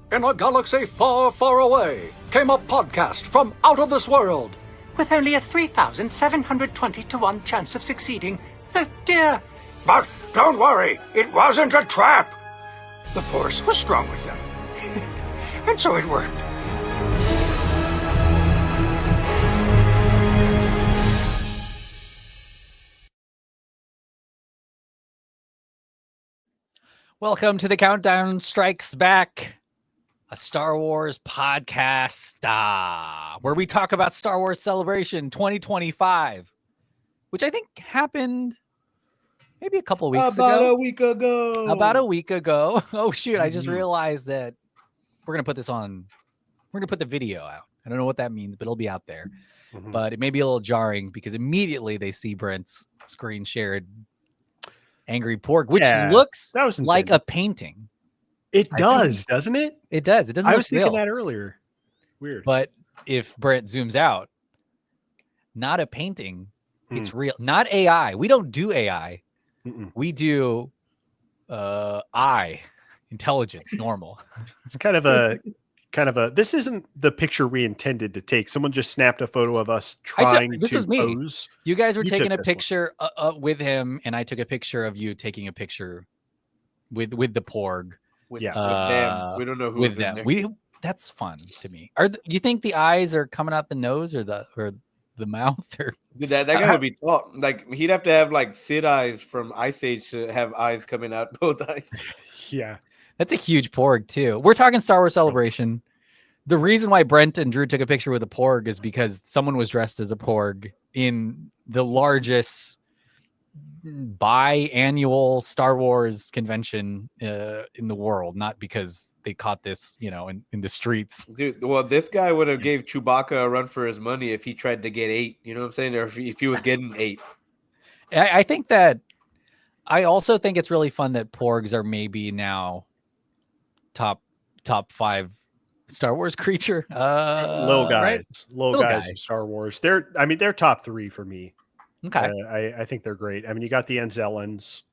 In a galaxy far, far away came a podcast from out of this world. With only a 3,720 to 1 chance of succeeding. Oh dear. But don't worry, it wasn't a trap. The Force was strong with them. And so it worked. Welcome to the Countdown Strikes Back, a Star Wars podcast where we talk about Star Wars Celebration 2025, which I think happened maybe a couple weeks ago. About a week ago. Oh, shoot. I just realized that we're going to put this on. We're going to put the video out. I don't know what that means, but it'll be out there. Mm-hmm. But it may be a little jarring because immediately they see Brent's screen shared Angry Porg, which looks like a painting. It does, doesn't it? It does. It doesn't. I was thinking real. that earlier. Weird. But if Brent zooms out, not a painting, it's real. Not AI. We don't do AI. We do intelligence, normal. It's kind of a this isn't the picture we intended to take. Someone just snapped a photo of us trying this to was me. pose. You guys were taking a picture with him, and I took a picture of you taking a picture with the Porg. With them. We don't know who with was them. in there. That's fun to me. You think the eyes are coming out the nose or the mouth? Or Dude, that gotta be taught. Like he'd have to have like Sid eyes from Ice Age to have eyes coming out both eyes. Yeah. That's a huge Porg too. We're talking Star Wars Celebration. The reason why Brent and Drew took a picture with a Porg is because someone was dressed as a Porg in the largest biannual Star Wars convention in the world, not because they caught this, in the streets. Dude, well, this guy would have gave Chewbacca a run for his money if he tried to get 8. You know what I'm saying? Or if he was getting 8. I also think it's really fun that Porgs are maybe now top 5 Star Wars creature. Little guys. Right? Little guys of Star Wars. They're top 3 for me. Okay. I think they're great. I mean, you got the Anzellans.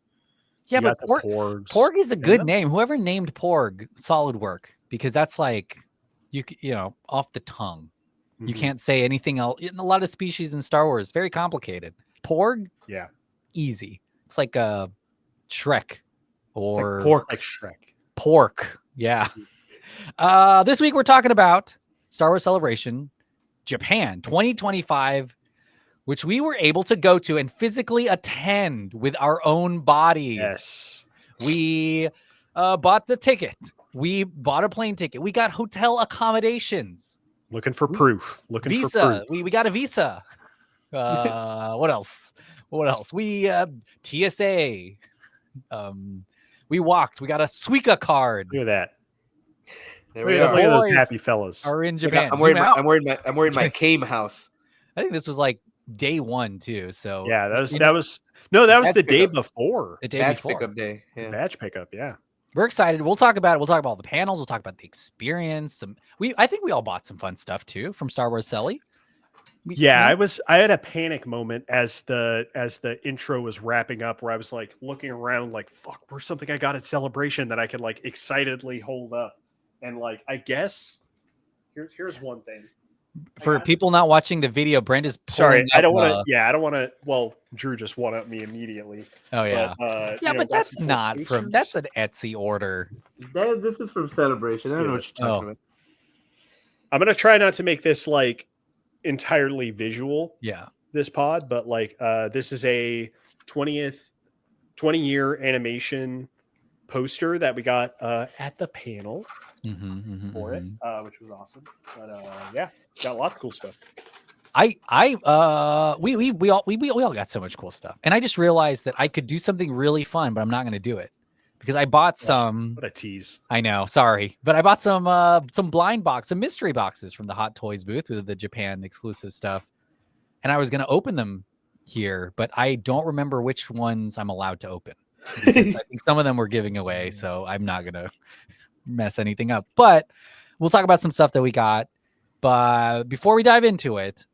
Yeah, but Porgs. Porg is a good name. Whoever named Porg, solid work, because that's like you off the tongue. Mm-hmm. You can't say anything else. In a lot of species in Star Wars, very complicated. Porg, yeah, easy. It's like a Shrek or pork, like Shrek. Pork, yeah. This week we're talking about Star Wars Celebration Japan 2025, which we were able to go to and physically attend with our own bodies. Yes. We bought the ticket. We bought a plane ticket. We got hotel accommodations. Looking for proof. Visa. We got a visa. What else? We TSA. We walked. We got a Suica card. Look at that. There we are. Look at those happy fellas. Are in Japan. I'm wearing my Kame house. I think this was like day 1 too. So yeah, that was the day before. The day badge before. Pickup day. Yeah. Badge pickup. Yeah. We're excited. We'll talk about it. We'll talk about all the panels. We'll talk about the experience. I think we all bought some fun stuff too from Star Wars Celly. I had a panic moment as the intro was wrapping up where I was like looking around like, fuck, where's something I got at Celebration that I could like excitedly hold up. And like, I guess here's one thing. For people not watching the video, Brent is sorry. I don't want to. Well, Drew just one up me immediately. Oh yeah, but that's not from. That's an Etsy order. This is from Celebration. I don't know what you're talking about. I'm gonna try not to make this like entirely visual. Yeah. This pod, but like this is a 20-year animation poster that we got at the panel. For it, which was awesome. But got lots of cool stuff. We all got so much cool stuff, and I just realized that I could do something really fun, but I'm not going to do it because I bought some. What a tease! I know, sorry, but I bought some blind box, some mystery boxes from the Hot Toys booth with the Japan exclusive stuff, and I was going to open them here, but I don't remember which ones I'm allowed to open. I think some of them were giving away, so I'm not going to mess anything up, but we'll talk about some stuff that we got. But before we dive into it,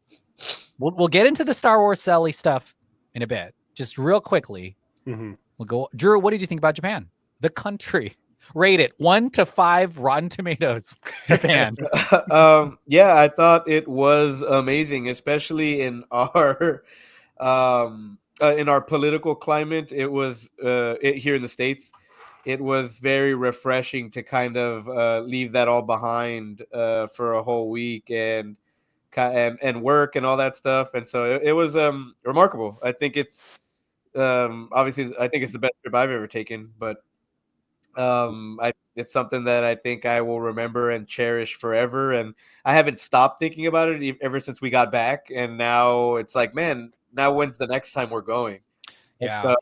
we'll get into the Star Wars Celly stuff in a bit. Just real quickly, we'll go. Drew, what did you think about Japan, the country? Rate it 1 to 5 Rotten Tomatoes. Japan. Yeah, I thought it was amazing, especially in our political climate. It was here in the States. It was very refreshing to kind of leave that all behind for a whole week and work and all that stuff. And so it was remarkable. I think it's obviously I think it's the best trip I've ever taken, but it's something that I think I will remember and cherish forever. And I haven't stopped thinking about it ever since we got back. And now it's like, man, now when's the next time we're going? Yeah.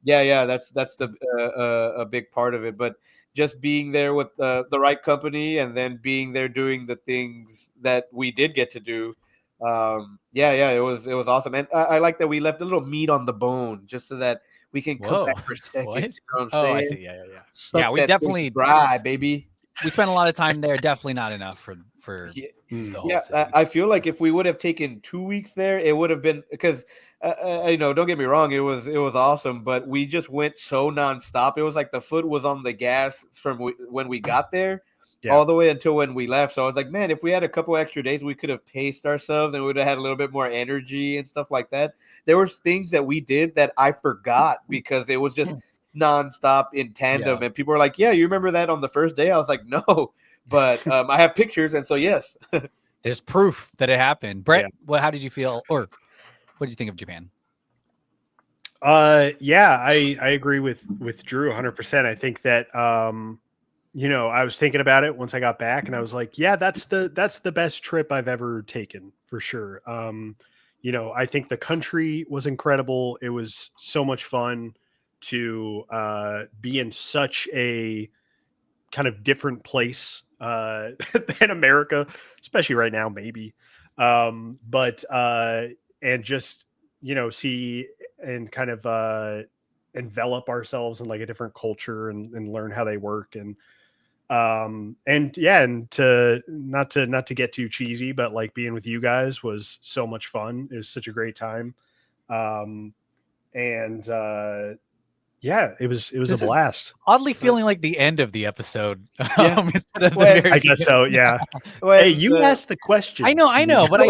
Yeah. That's a big part of it. But just being there with the right company and then being there doing the things that we did get to do. It was awesome. And I like that we left a little meat on the bone just so that we can come back for seconds. What? You know what I'm Oh, saying? I see. Yeah. Suck Yeah, we that definitely thing dry, baby. we spent a lot of time there. Definitely not enough for Yeah. the whole Yeah, city. I feel like if we would have taken 2 weeks there, it would have been because don't get me wrong, it was awesome, but we just went so nonstop. It was like the foot was on the gas from when we got there all the way until when we left. So I was like, man, if we had a couple extra days, we could have paced ourselves and we would have had a little bit more energy and stuff like that. There were things that we did that I forgot because it was just nonstop in tandem. Yeah. And people were like, yeah, you remember that on the first day? I was like, no. But I have pictures, and so yes. There's proof that it happened. Brett, how did you feel, or what did you think of Japan? I agree with Drew 100%. I think that I was thinking about it once I got back, and I was like, yeah, that's the best trip I've ever taken for sure. I think the country was incredible. It was so much fun to be in such a kind of different place than America, especially right now, maybe. And just, see and kind of envelop ourselves in like a different culture and learn how they work. And to not to get too cheesy, but like being with you guys was so much fun. It was such a great time. It was a blast. Oddly feeling like the end of the episode. Yeah. Instead of the Well, very I guess so. Yeah. When Hey, you asked the question. I know, but I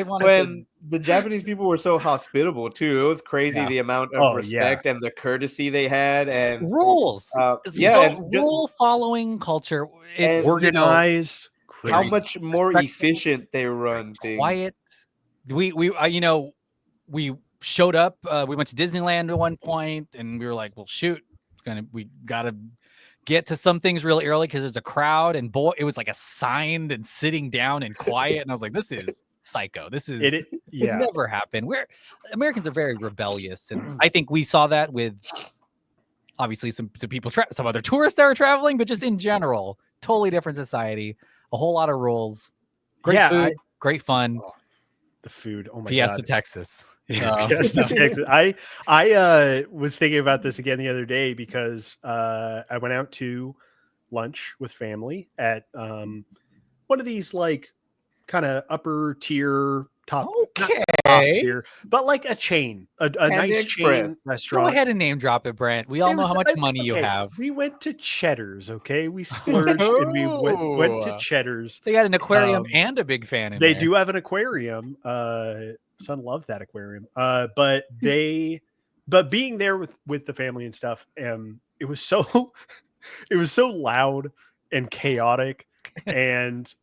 wanted when the Japanese people were so hospitable too. It was crazy the amount of respect and the courtesy they had and rules. Rule following culture. It's organized. How much more efficient they run things. Quiet. We showed up. We went to Disneyland at one point, and we were like, "Well, shoot, we gotta get to some things really early because there's a crowd." And boy, it was like assigned and sitting down and quiet. And I was like, "This is psycho. This is it never happened." Americans are very rebellious, and I think we saw that with obviously some people, some other tourists that were traveling, but just in general, totally different society. A whole lot of rules. Great food, great fun. The food. Oh my Fiesta, God. Texas. Fiesta, Texas. I was thinking about this again the other day because I went out to lunch with family at one of these like kind of upper tier, top tier, but like a chain, a nice chain restaurant. Go ahead and name drop it, Brent. We all know how much money you have. We went to Cheddar's, okay? We splurged and we went to Cheddar's. They got an aquarium and a big fan in They there. do have an aquarium. Son loved that aquarium. But being there with the family and stuff, it was so loud and chaotic, and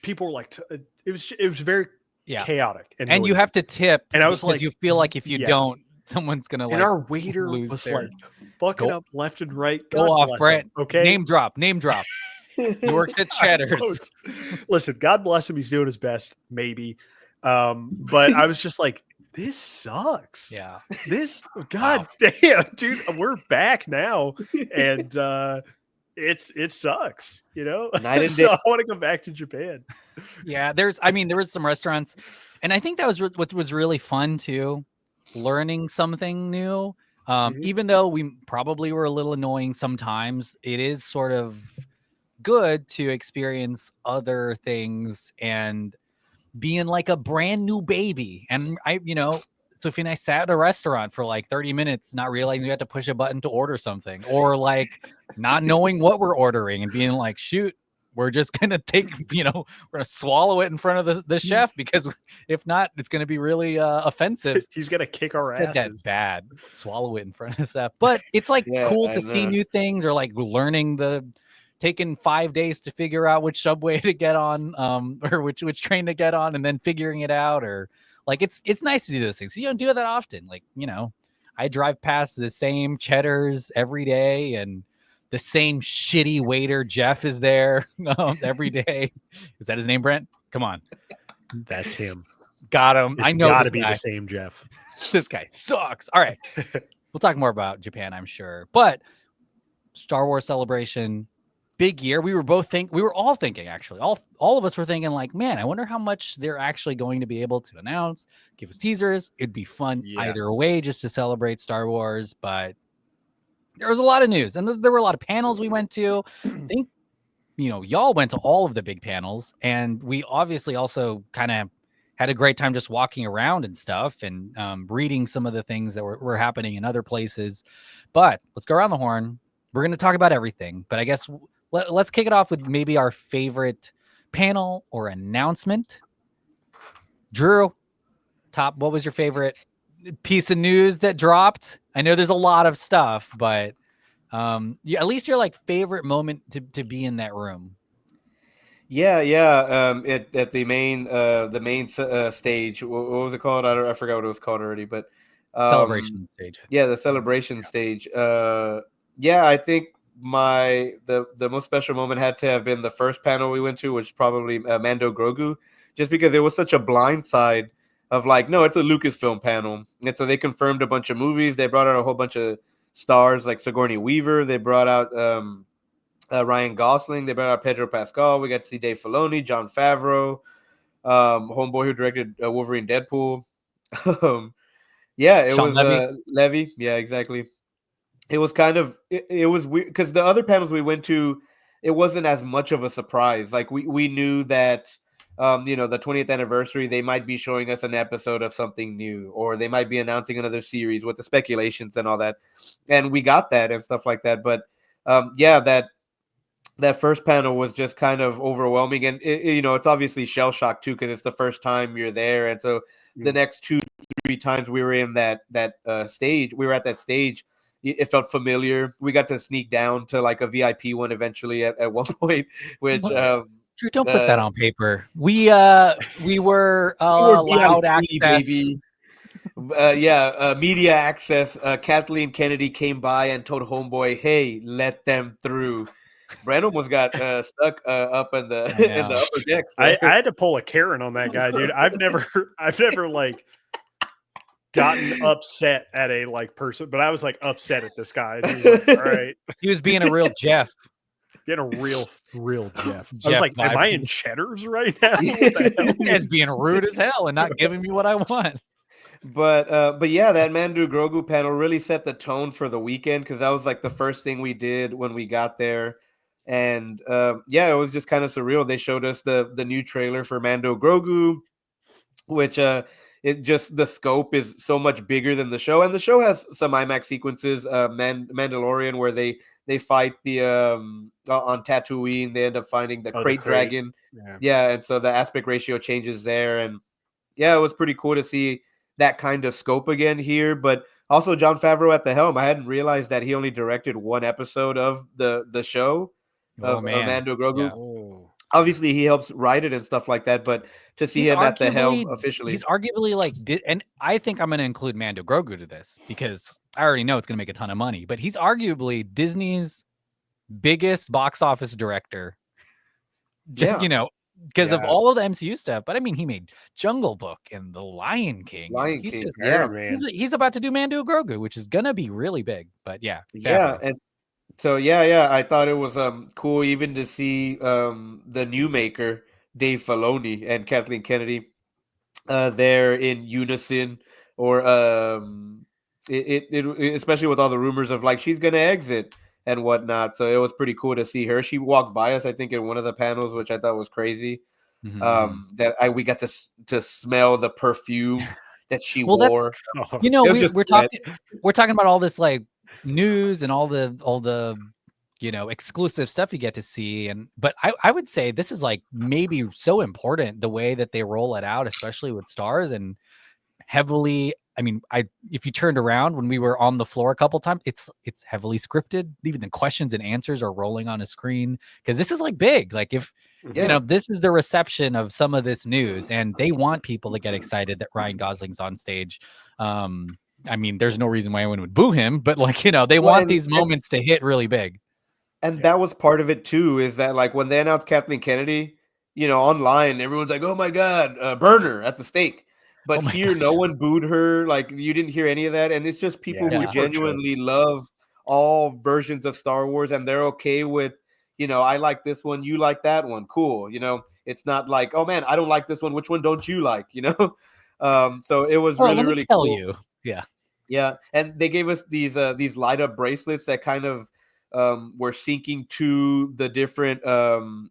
people were like, it was very chaotic, and you have to tip, and I was like, you feel like if you don't, someone's gonna like. And our waiter was like fucking up left and right. Go off, Brent. Okay, name drop. He works at Cheddar's. Listen, God bless him. He's doing his best, maybe. But I was just like, this sucks. Yeah. This, God damn, dude, we're back now. And it sucks, So I want to come back to Japan. Yeah, there was some restaurants, and I think that was what was really fun too, learning something new. Even though we probably were a little annoying sometimes, it is sort of good to experience other things and being like a brand new baby. And Sophie and I sat at a restaurant for like 30 minutes, not realizing we had to push a button to order something, or like not knowing what we're ordering and being like, shoot, we're just going to take, we're going to swallow it in front of the chef, because if not, it's going to be really offensive. He's going to kick our Said that asses. bad. Swallow it in front of the chef. But it's like cool to see new things, or like learning taking 5 days to figure out which subway to get on, or which train to get on, and then figuring it out, or like it's nice to do those things. You don't do that often. Like, I drive past the same Cheddar's every day, and the same shitty waiter Jeff is there every day. Is that his name, Brent? Come on. That's him. Got him. It's I know gotta this be guy. the same Jeff. This guy sucks. All right. We'll talk more about Japan, I'm sure. But Star Wars Celebration, big year. We were all thinking, actually. All of us were thinking, like, man, I wonder how much they're actually going to be able to announce, give us teasers. It'd be fun either way, just to celebrate Star Wars. But there was a lot of news, and there were a lot of panels we went to. I think, y'all went to all of the big panels, and we obviously also kind of had a great time just walking around and stuff, and reading some of the things that were happening in other places. But let's go around the horn. We're going to talk about everything, but I guess let's kick it off with maybe our favorite panel or announcement. Drew, what was your favorite piece of news that dropped? I know there's a lot of stuff, but at least your like favorite moment to be in that room. At the main stage, what was it called? I forgot what it was called already, but celebration stage. Yeah, the celebration stage. I think the most special moment had to have been the first panel we went to, which is probably Mando Grogu, just because it was such a blindside of like, no, it's a Lucasfilm panel. And so they confirmed a bunch of movies. They brought out a whole bunch of stars like Sigourney Weaver. They brought out Ryan Gosling. They brought out Pedro Pascal. We got to see Dave Filoni, Jon Favreau, homeboy who directed Wolverine Deadpool. It Sean was Levy. Yeah, exactly. It was kind of, it was weird because the other panels we went to, it wasn't as much of a surprise. Like we knew that the 20th anniversary, they might be showing us an episode of something new, or they might be announcing another series with the speculations and all that. And we got that and stuff like that. But that first panel was just kind of overwhelming. And, it's obviously shell shock too, because it's the first time you're there. And so the next 2-3 times we were in that stage, we were at that stage, it felt familiar. We got to sneak down to like a VIP one eventually at one point, which Drew, don't put that on paper. We were allowed access. Baby. Media access. Kathleen Kennedy came by and told homeboy, "Hey, let them through." Brent almost got stuck up in the upper deck. So. I had to pull a Karen on that guy, dude. I've never like gotten upset at a like person, but I was like upset at this guy. He was like, all right, he was being a real Jeff. Being a real Jeff. I was like, am I in Cheddar's right now? This guy's being rude as hell and not giving me what I want. But yeah, that Mando Grogu panel really set the tone for the weekend, because that was like the first thing we did when we got there. And it was just kind of surreal. They showed us the new trailer for Mando Grogu, which the scope is so much bigger than the show, and the show has some IMAX sequences. Mandalorian, where they fight the on Tatooine, they end up finding the crate dragon. And so the aspect ratio changes there, and it was pretty cool to see that kind of scope again here. But also Jon Favreau at the helm. I hadn't realized that he only directed one episode of the show of Mando Grogu. Yeah. Obviously, he helps write it and stuff like that, but to see him at the helm officially, he's arguably and I think I'm going to include Mando Grogu to this, because I already know it's going to make a ton of money, but he's arguably Disney's biggest box office director. Just, because of all of the MCU stuff. But I mean, he made Jungle Book and The Lion King. He's about to do Mando Grogu, which is going to be really big. But and so I thought it was cool even to see the new maker Dave Filoni and Kathleen Kennedy there in unison, or it especially with all the rumors of like she's gonna exit and whatnot. So it was pretty cool to see her. She walked by us, I think, in one of the panels, which I thought was crazy. Mm-hmm. We got to smell the perfume that she Well, that's wore. Oh, you know It was just we're sweat. talking about all this like news and all the exclusive stuff you get to see, but I would say this is like maybe so important the way that they roll it out, especially with stars and heavily. I mean, if you turned around when we were on the floor a couple times, it's heavily scripted. Even the questions and answers are rolling on a screen because this is like big. Like if Yeah. this is the reception of some of this news, and they want people to get excited that Ryan Gosling's on stage. I mean, there's no reason why anyone would boo him, but like they Well, want and- these moments to hit really big. And that was part of it too, is that like when they announced Kathleen Kennedy, online, everyone's like, "Oh my God, burn her at the stake." But Oh my here, no one booed her. Like you didn't hear any of that, and it's just people Yeah, who people are chill. genuinely love all versions of Star Wars, and they're okay with, I like this one, you like that one, cool. It's not like, oh man, I don't like this one. Which one don't you like? So it was Well, really let me really tell cool. you, yeah. Yeah, and they gave us these light up bracelets that kind of were syncing to the different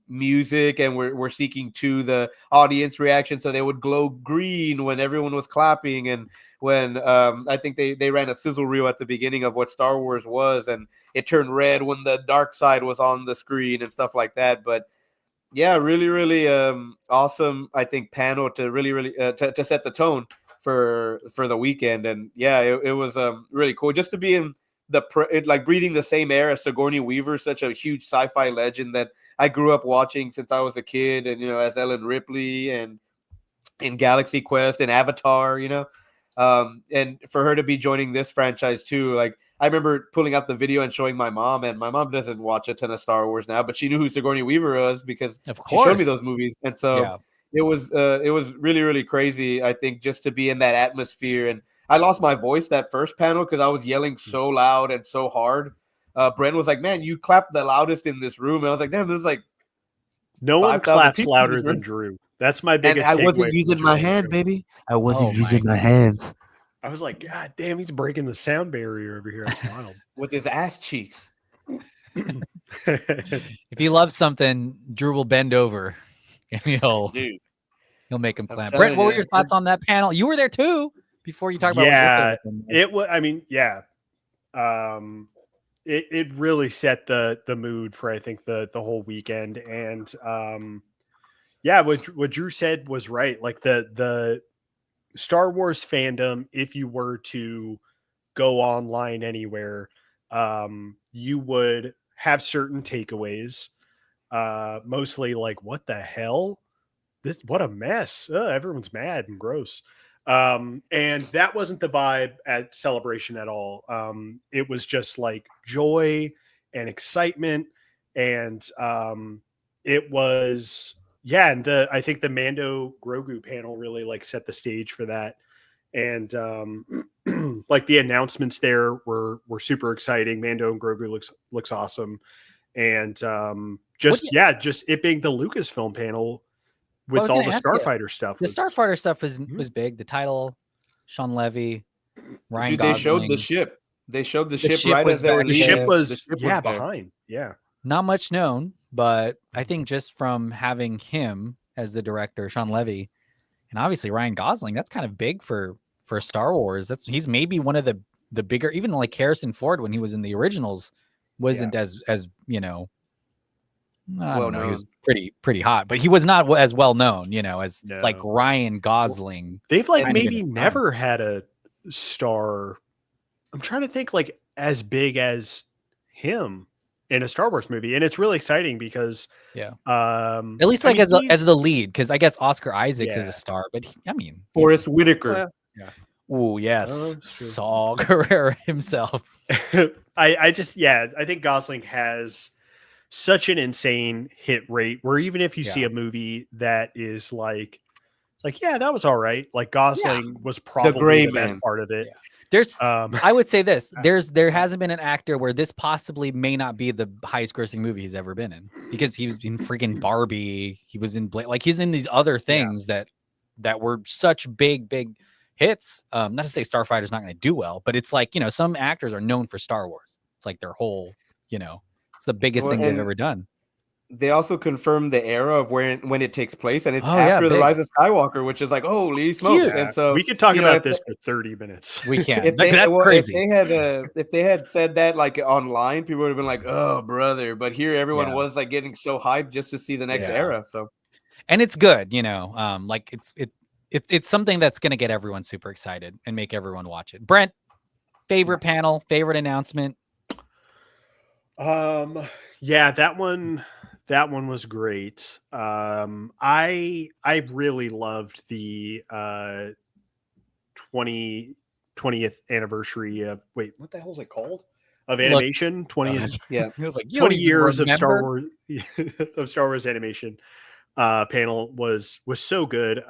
music, and we're syncing to the audience reaction. So they would glow green when everyone was clapping, and when I think they ran a sizzle reel at the beginning of what Star Wars was, and it turned red when the dark side was on the screen and stuff like that. But yeah, really, really awesome, I think, panel to really, really to set the tone for the weekend. And yeah, it was really cool just to be in like breathing the same air as Sigourney Weaver, such a huge sci-fi legend that I grew up watching since I was a kid, and as Ellen Ripley and in Galaxy Quest and Avatar, and for her to be joining this franchise too. Like I remember pulling out the video and showing my mom, and my mom doesn't watch a ton of Star Wars now, but she knew who Sigourney Weaver was because Of she showed me course. those movies. And so Yeah. it was really, really crazy, I think, just to be in that atmosphere. And I lost my voice that first panel because I was yelling so loud and so hard. Brent was like, "Man, you clapped the loudest in this room." And I was like, "Damn, there's like no one 5,000 claps people in louder this than room." Drew. That's my And biggest. I takeaway wasn't from using the my Drew hand, show. baby. I wasn't Oh using my my hands I was like, God damn, he's breaking the sound barrier over here. That's wild. with his ass cheeks. If he loves something, Drew will bend over and he'll Dude, make him I'm clap. telling Brett, what were you. your thoughts on that panel? You were there too before you talk about what your Yeah, favorite thing was. it was. I mean, yeah. It really set the mood for I think the whole weekend, and yeah, what Drew said was right. Like the Star Wars fandom, if you were to go online anywhere, you would have certain takeaways. Mostly like, what the hell? What a mess. Everyone's mad and gross. And that wasn't the vibe at Celebration at all. It was just like joy and excitement. And it was, yeah. And I think the Mando Grogu panel really like set the stage for that. And like the announcements there were super exciting. Mando and Grogu looks awesome. And just it being the Lucasfilm panel with all the Starfighter stuff. The Starfighter stuff was big. The title, Sean Levy, Ryan dude, Gosling. they showed the ship. They showed the ship ship right was as they were back The leaving. ship there. was, The ship yeah, was there. behind. Yeah. Not much known, but I think just from having him as the director, Sean Levy, and obviously Ryan Gosling, that's kind of big for Star Wars. He's maybe one of the bigger, even like Harrison Ford when he was in the originals wasn't as I don't know, he was pretty hot, but he was not as well known, as like No. Ryan Gosling. They've like kind of maybe in his never had a star. I'm trying to think like as big as him in a Star Wars movie, and it's really exciting because At least like as the lead, because I guess Oscar Isaacs is Yeah. a star, but Forrest Whitaker. oh yes, true. Saul Guerrero himself. I think Gosling has such an insane hit rate where even if you see a movie that is like yeah, that was all right, like Gosling was probably Gray the best Man. part of it. There's I would say this. There hasn't been an actor where this possibly may not be the highest grossing movie he's ever been in, because he was in freaking Barbie. He was in like he's in these other things that were such big hits. Not to say Starfighter's not going to do well, but it's like, some actors are known for Star Wars. It's like their whole, it's the biggest thing they've ever done. they also confirmed the era of when it takes place, and it's Oh, yeah, after the big. Rise of Skywalker, which is like, holy smokes! Huge. And so we could talk you know, about if this for 30 minutes. We can. if they, That's well, crazy. if they had said that like online, people would have been like, "Oh, brother!" But here, everyone Yeah. was like getting so hyped just to see the next Yeah. era. So And it's good, like it's something that's going to get everyone super excited and make everyone watch it. Brent, favorite panel, favorite announcement. Yeah, that one was great. I really loved the 20th anniversary of what the hell is it called? Of animation. 20th yeah, It was like 20 years of Star Wars. Wars of Star Wars animation panel was so good.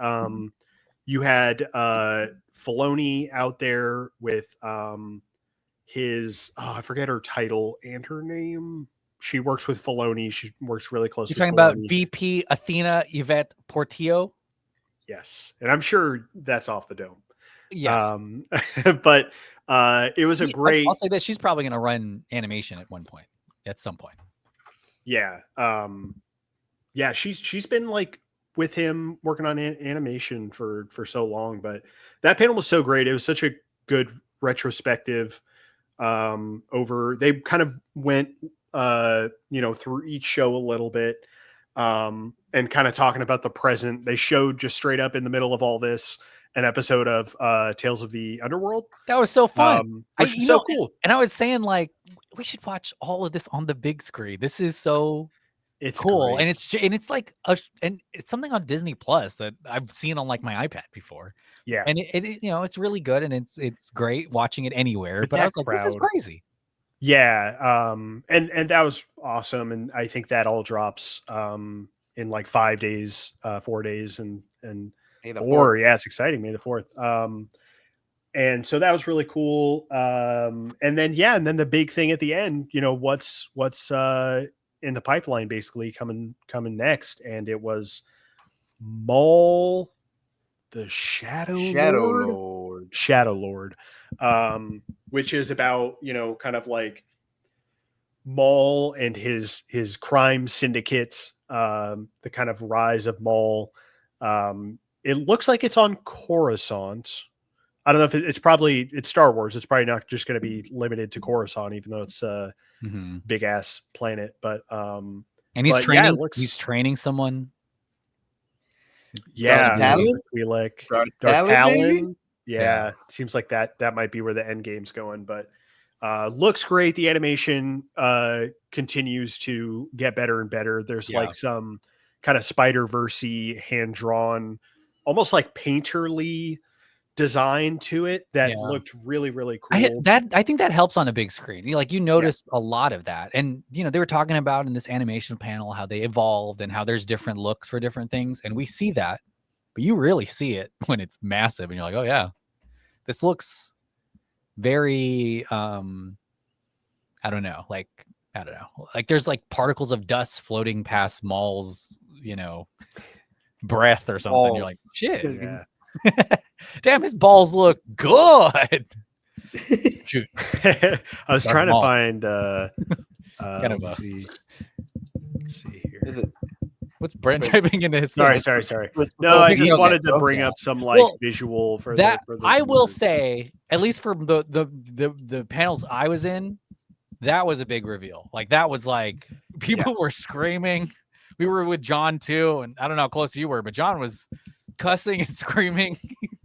You had Filoni out there with his I forget her title and her name. She works with Filoni. She works really close. You're with talking about Filoni. VP Athena Yvette Portillo. Yes, and I'm sure that's off the dome. Yes, But it was a great. I'll say that she's probably going to run animation at some point. Yeah. Yeah, she's been like with him working on animation for so long, but that panel was so great. It was such a good retrospective over. They kind of went through each show a little bit and kind of talking about the present. They showed just straight up in the middle of all this an episode of Tales of the Underworld. That was so fun. Which is so cool. And I was saying, like, we should watch all of this on the big screen. This is so cool. Great. And it's like and it's something on Disney Plus that I've seen on like my iPad before. Yeah. And it it's really good, and it's great watching it anywhere. But I was like, this is crazy. Yeah. And that was awesome. And I think that all drops in like 5 days, 4 days, and May the 4. 4th. Yeah, it's exciting. May the 4th. And so that was really cool. And then the big thing at the end, what's in the pipeline basically coming next. And it was Maul, the Shadow Lord, which is about, kind of like Maul and his crime syndicate, the kind of rise of Maul. It looks like it's on Coruscant. I don't know if it's Star Wars. It's probably not just going to be limited to Coruscant, even though it's a big ass planet. But and he's training. He's training someone. Yeah, Dark Talon. Yeah, it seems like that might be where the end game's going. But looks great. The animation continues to get better and better. There's like some kind of Spider-Verse-y hand drawn, almost like painterly design to it that looked really, really cool. I think that helps on a big screen. You notice a lot of that. And they were talking about in this animation panel how they evolved and how there's different looks for different things, and we see that, but you really see it when it's massive and you're like, oh yeah, this looks very I don't know, like there's like particles of dust floating past Maul's breath or something. Balls. You're like, shit. Yeah. Damn, his balls look good. Shoot. I was Darth trying Maul. to find Kind of let's see here. Is it? What's Brent typing into his Sorry. No, I just Okay. wanted to bring up some like visual for that. for the I will viewers. say, at least for the panels I was in, that was a big reveal. Like that was like people were screaming. We were with John too, and I don't know how close you were, but John was cussing and screaming.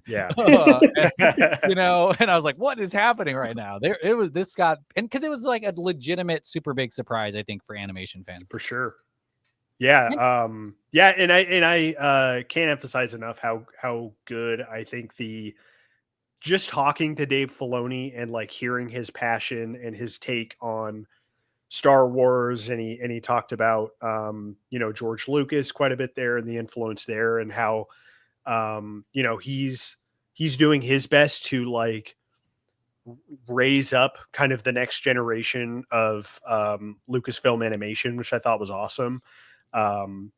Yeah. And I was like, what is happening right now? Because it was like a legitimate super big surprise, I think, for animation fans. For sure. Yeah. And I can't emphasize enough how good I think just talking to Dave Filoni and like hearing his passion and his take on Star Wars, and he talked about George Lucas quite a bit there and the influence there, and how he's doing his best to like raise up kind of the next generation of Lucasfilm animation, which I thought was awesome.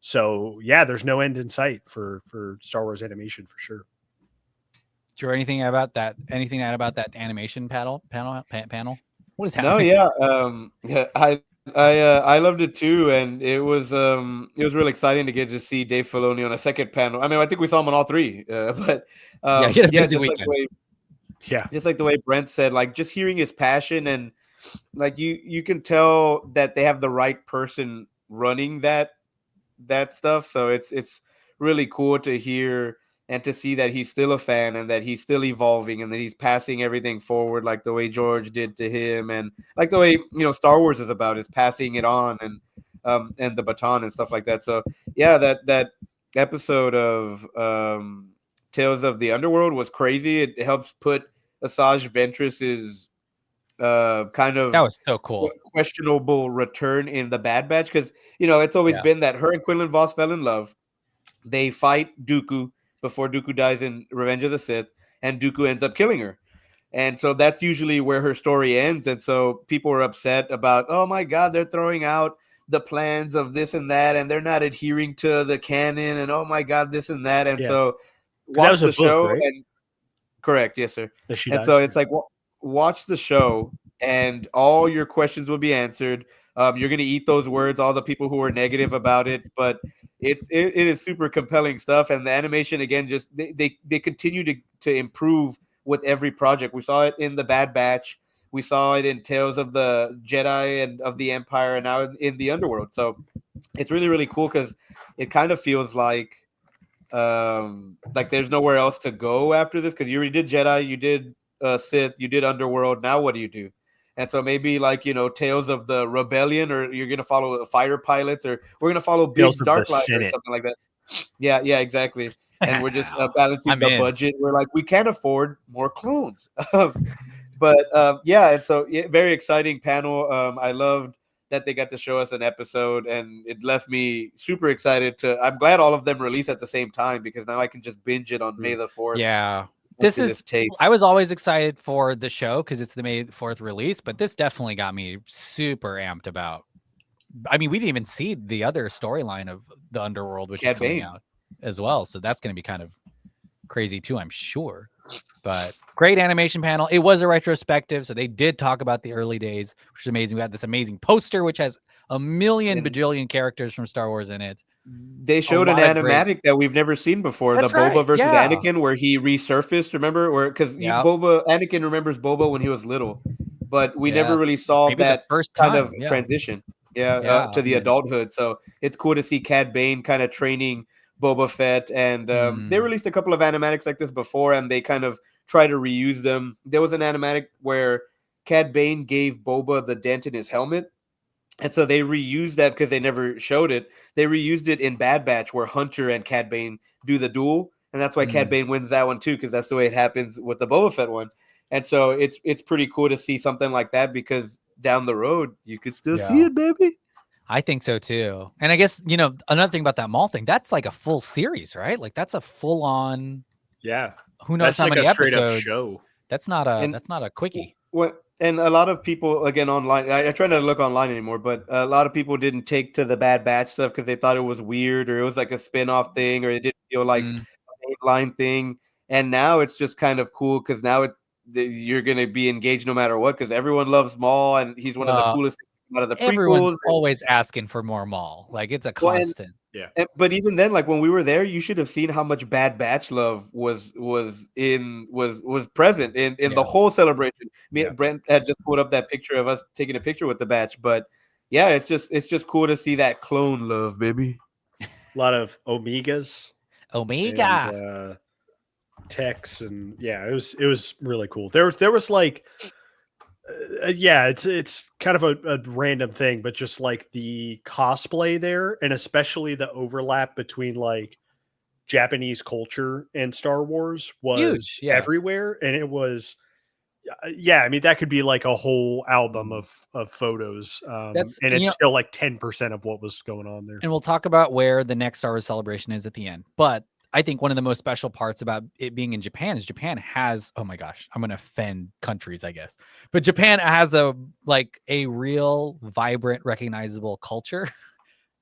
So yeah, there's no end in sight for Star Wars animation for sure. Drew, anything to add about that animation panel? What is No, happening? yeah. I I loved it too, and it was really exciting to get to see Dave Filoni on a second panel. I mean, I think we saw him on all three, but Yeah, he had a busy just weekend. like the way Brent said, like just hearing his passion, and like you can tell that they have the right person running that stuff. So it's really cool to hear and to see that he's still a fan and that he's still evolving and that he's passing everything forward, like the way George did to him, and like the way Star Wars is about, is passing it on, and the baton and stuff like that. So yeah, that episode of Tales of the Underworld was crazy. It helps put Asajj Ventress's kind of That was so cool. questionable return in the Bad Batch, because it's always been that her and Quinlan Vos fell in love. They fight Dooku before Dooku dies in Revenge of the Sith, and Dooku ends up killing her. And so that's usually where her story ends. And so people are upset about, oh my God, they're throwing out the plans of this and that, and they're not adhering to the canon, and oh my God, this and that. And so watch the show. Right? And correct, yes, sir. And so it's like, watch the show, and all your questions will be answered. You're going to eat those words, all the people who are negative about it, but it is super compelling stuff. And the animation, again, just they continue to improve with every project. We saw it in the Bad Batch. We saw it in Tales of the Jedi and of the Empire, and now in the Underworld. So it's really, really cool, because it kind of feels like there's nowhere else to go after this, because you already did Jedi, you did Sith, you did Underworld. Now what do you do? And so maybe Tales of the Rebellion, or you're gonna follow Fighter Pilots, or we're gonna follow Big Dark Light or something like that. Yeah, exactly. And we're just balancing the budget. We're like, we can't afford more clones. But and so very exciting panel. I loved that they got to show us an episode, and it left me super excited I'm glad all of them released at the same time, because now I can just binge it on May the 4th. Yeah. I was always excited for the show because it's the May 4th release, but this definitely got me super amped about. I mean, we didn't even see the other storyline of the Underworld, which is coming out as well. So that's going to be kind of crazy too, I'm sure. But great animation panel. It was a retrospective, so they did talk about the early days, which is amazing. We had this amazing poster, which has a million bajillion characters from Star Wars in it. They showed an animatic that we've never seen before. That's Boba versus Anakin, where he resurfaced. Remember, because Anakin remembers Boba when he was little, but we never really saw that first kind of transition. To the adulthood. So it's cool to see Cad Bane kind of training Boba Fett, and they released a couple of animatics like this before, and they kind of try to reuse them. There was an animatic where Cad Bane gave Boba the dent in his helmet. And so they reused that because they never showed it. They reused it in Bad Batch, where Hunter and Cad Bane do the duel. And that's why Cad Bane wins that one too, because that's the way it happens with the Boba Fett one. And so it's pretty cool to see something like that, because down the road, you could still see it, baby. I think so too. And I guess, another thing about that Maul thing, that's like a full series, right? Like that's a full on. Yeah. Who knows how many episodes? Show. That's not a quickie. What? And a lot of people, again, online, I try not to look online anymore, but a lot of people didn't take to the Bad Batch stuff because they thought it was weird, or it was like a spin-off thing, or it didn't feel like a mainline thing. And now it's just kind of cool, because now you're going to be engaged no matter what, because everyone loves Maul, and he's one of the coolest things out of the prequels. Everyone's always asking for more Maul. Like, it's a constant. But even then, like when we were there, you should have seen how much Bad Batch love was present in the whole celebration. Me and Brent had just put up that picture of us taking a picture with the batch, but yeah, it's just cool to see that clone love, baby. A lot of Omegas, and, Techs, and it was really cool. There was like. It's kind of a random thing, but just like the cosplay there, and especially the overlap between like Japanese culture and Star Wars was huge, everywhere. And it was, I mean, that could be like a whole album of photos. And it's still like 10% of what was going on there. And we'll talk about where the next Star Wars celebration is at the end. But I think one of the most special parts about it being in Japan is Japan has, oh my gosh, I'm going to offend countries, I guess, but Japan has a real vibrant, recognizable culture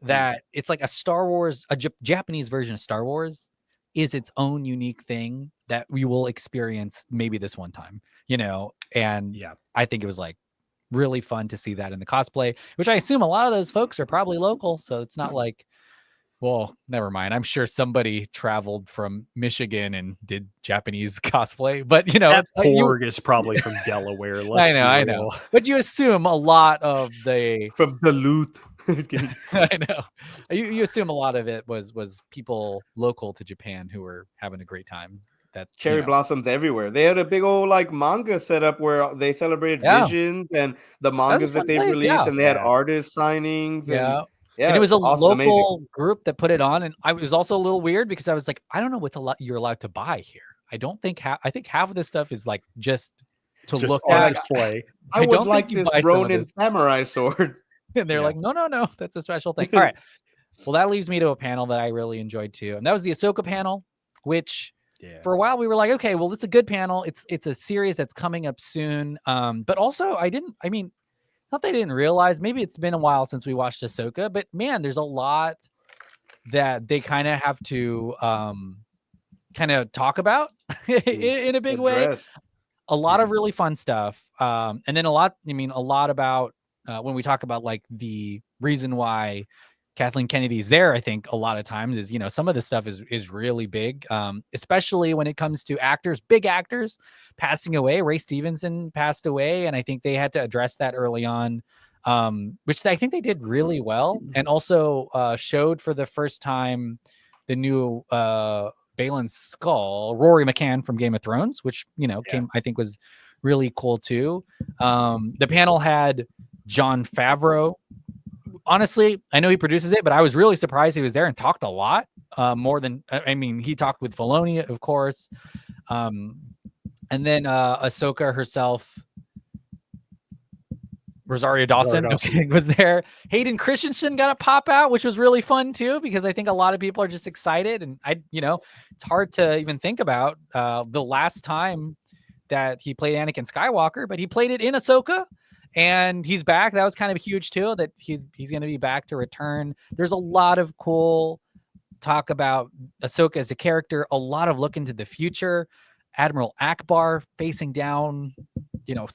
that it's like a Star Wars, Japanese version of Star Wars is its own unique thing that we will experience maybe this one time, and I think it was like really fun to see that in the cosplay, which I assume a lot of those folks are probably local. So it's not like, well, never mind. I'm sure somebody traveled from Michigan and did Japanese cosplay, but you know, That it's like Porg is probably from Delaware. Let's I be know. real. But you assume a lot of the From Duluth. Just kidding. I know. You assume a lot of it was people local to Japan who were having a great time. That Cherry blossoms everywhere. They had a big old like manga set up where they celebrated Yeah. Visions and the That was a mangas fun that they place, released, yeah. and they had Yeah. artist signings. Yeah. Yeah, And it was a awesome, amazing. local group that put it on, and I was also a little weird because I was like, I don't know what you're allowed to buy here. I don't think I think half of this stuff is like just to Just look on at. display. I I would don't like think you this buy some of Ronin this. samurai sword. And they're Yeah. like, no, that's a special thing. All right. Well, that leads me to a panel that I really enjoyed too, and that was the Ahsoka panel, which Yeah. for a while we were like, okay, well, it's a good panel. It's a series that's coming up soon. But also not that I didn't realize, maybe it's been a while since we watched Ahsoka, but man, there's a lot that they kind of have to kind of talk about in a big way. Addressed. A lot of really fun stuff. And then a lot about when we talk about like the reason why Kathleen Kennedy's there, I think a lot of times is, some of this stuff is really big, especially when it comes to actors, big actors passing away. Ray Stevenson passed away, and I think they had to address that early on, which I think they did really well, and also showed for the first time the new Baylan Skull, Rory McCann from Game of Thrones, which, came, I think was really cool too. The panel had Jon Favreau. Honestly, I know he produces it, but I was really surprised he was there and talked a lot more than, he talked with Filoni, of course. And then Ahsoka herself, Rosario Dawson. Okay, was there. Hayden Christensen got a pop out, which was really fun too, because I think a lot of people are just excited. And it's hard to even think about the last time that he played Anakin Skywalker, but he played it in Ahsoka. And he's back. That was kind of huge too, that he's going to be back to return. There's a lot of cool talk about Ahsoka as a character, a lot of look into the future. Admiral Akbar facing down,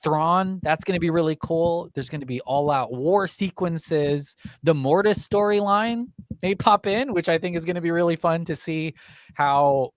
Thrawn. That's going to be really cool. There's going to be all-out war sequences. The Mortis storyline may pop in, which I think is going to be really fun to see how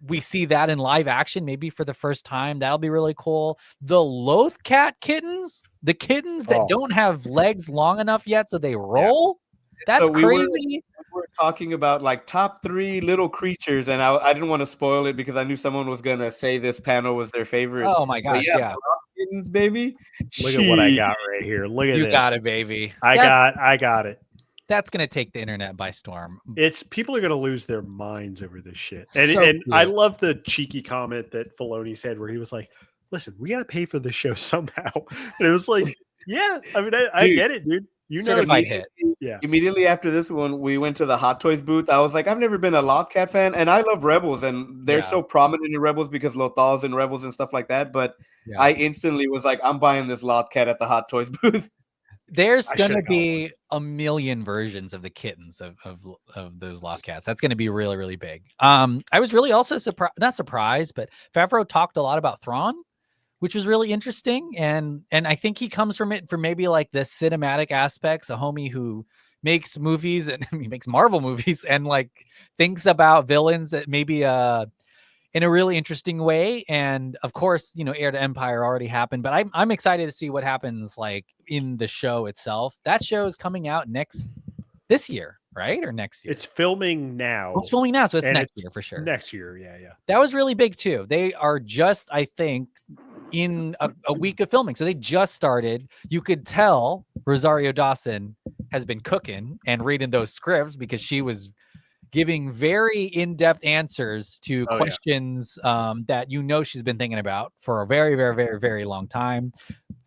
we see that in live action, maybe for the first time. That'll be really cool. The Lothcat kittens, the kittens that don't have legs long enough yet, so they roll. That's So crazy. We're talking about like top 3 little creatures, and I didn't want to spoil it because I knew someone was gonna say this panel was their favorite. Oh my gosh, yeah. Kittens, baby. Look at what I got right here. Look at this. You got it, baby. I got it. That's gonna take the internet by storm. It's people are gonna lose their minds over this shit. And, So and I cool. love the cheeky comment that Filoni said where he was like, listen, we gotta pay for the show somehow. And it was like, yeah, I get it, dude. Certified hit. Yeah. Immediately after this one, we went to the Hot Toys booth. I was like, I've never been a Lothcat fan, and I love Rebels, and they're so prominent in Rebels because Lothal's in Rebels and stuff like that. But I instantly was like, I'm buying this Lothcat at the Hot Toys booth. There's gonna be a million versions of the kittens of those Lothcats. That's gonna be really, really big. I was really also not surprised, but Favreau talked a lot about Thrawn, which was really interesting. And I think he comes from it for maybe like the cinematic aspects, a homie who makes movies and he makes Marvel movies and like thinks about villains that maybe in a really interesting way. And of course, Heir to Empire already happened, but I'm excited to see what happens like in the show itself. That show is coming out this year, right? Or next year? It's filming now. It's filming now, so it's next year for sure. Next year, yeah. That was really big too. They are just, I think, in a week of filming. So they just started. You could tell Rosario Dawson has been cooking and reading those scripts because she was giving very in-depth answers to questions that she's been thinking about for a very, very, very, very long time.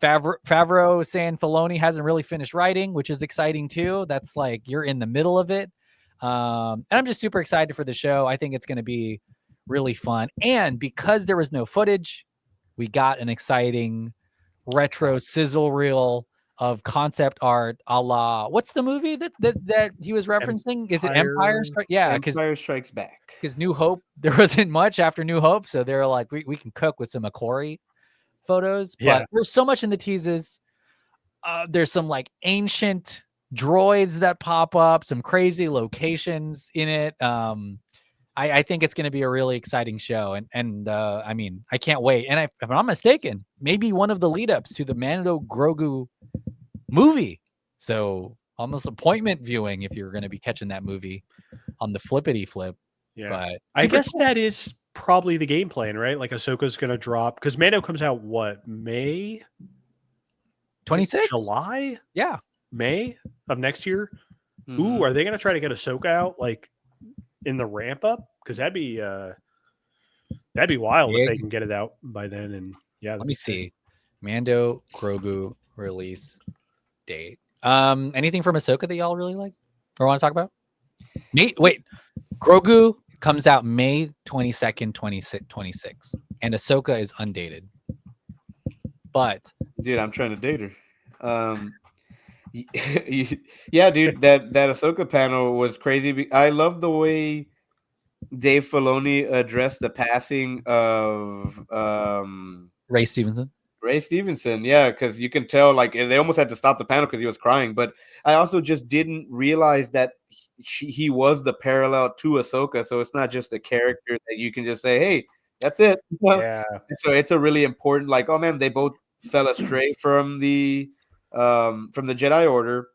Favreau saying Filoni hasn't really finished writing, which is exciting too. That's like you're in the middle of it. And I'm just super excited for the show. I think it's going to be really fun. And because there was no footage, we got an exciting retro sizzle reel of concept art a la what's the movie that he was referencing? Is it Empire Strikes? Yeah, because Empire Strikes Back. Because New Hope, there wasn't much after New Hope, so they're like, we can cook with some McQuarrie photos. But there's so much in the teases. There's some like ancient droids that pop up, some crazy locations in it. I think it's going to be a really exciting show, and I mean, I can't wait. And if I'm not mistaken, maybe one of the lead ups to the Mando Grogu movie. So almost appointment viewing if you're going to be catching that movie on the flippity flip. Yeah, But I super guess cool. that is probably the game plan, right? Like Ahsoka's going to drop because Mando comes out what, May, 26, July, yeah. May of next year. Mhm. Ooh, are they going to try to get Ahsoka out like in the ramp up? Because that'd be wild if they Big. can get it out by then. And yeah, Let me see. Mando Grogu release date. Anything from Ahsoka that y'all really like or want to talk about? Wait. Grogu comes out May 22nd, 2026, and Ahsoka is undated. But Dude, I'm trying to date her. Yeah, dude, that Ahsoka panel was crazy. I love the way Dave Filoni addressed the passing of Ray Stevenson. Ray Stevenson. Yeah, because you can tell, like, they almost had to stop the panel because he was crying. But I also just didn't realize that he was the parallel to Ahsoka. So it's not just a character that you can just say, hey, that's it. yeah, So it's a really important, like, oh man, they both fell astray from the Jedi Order,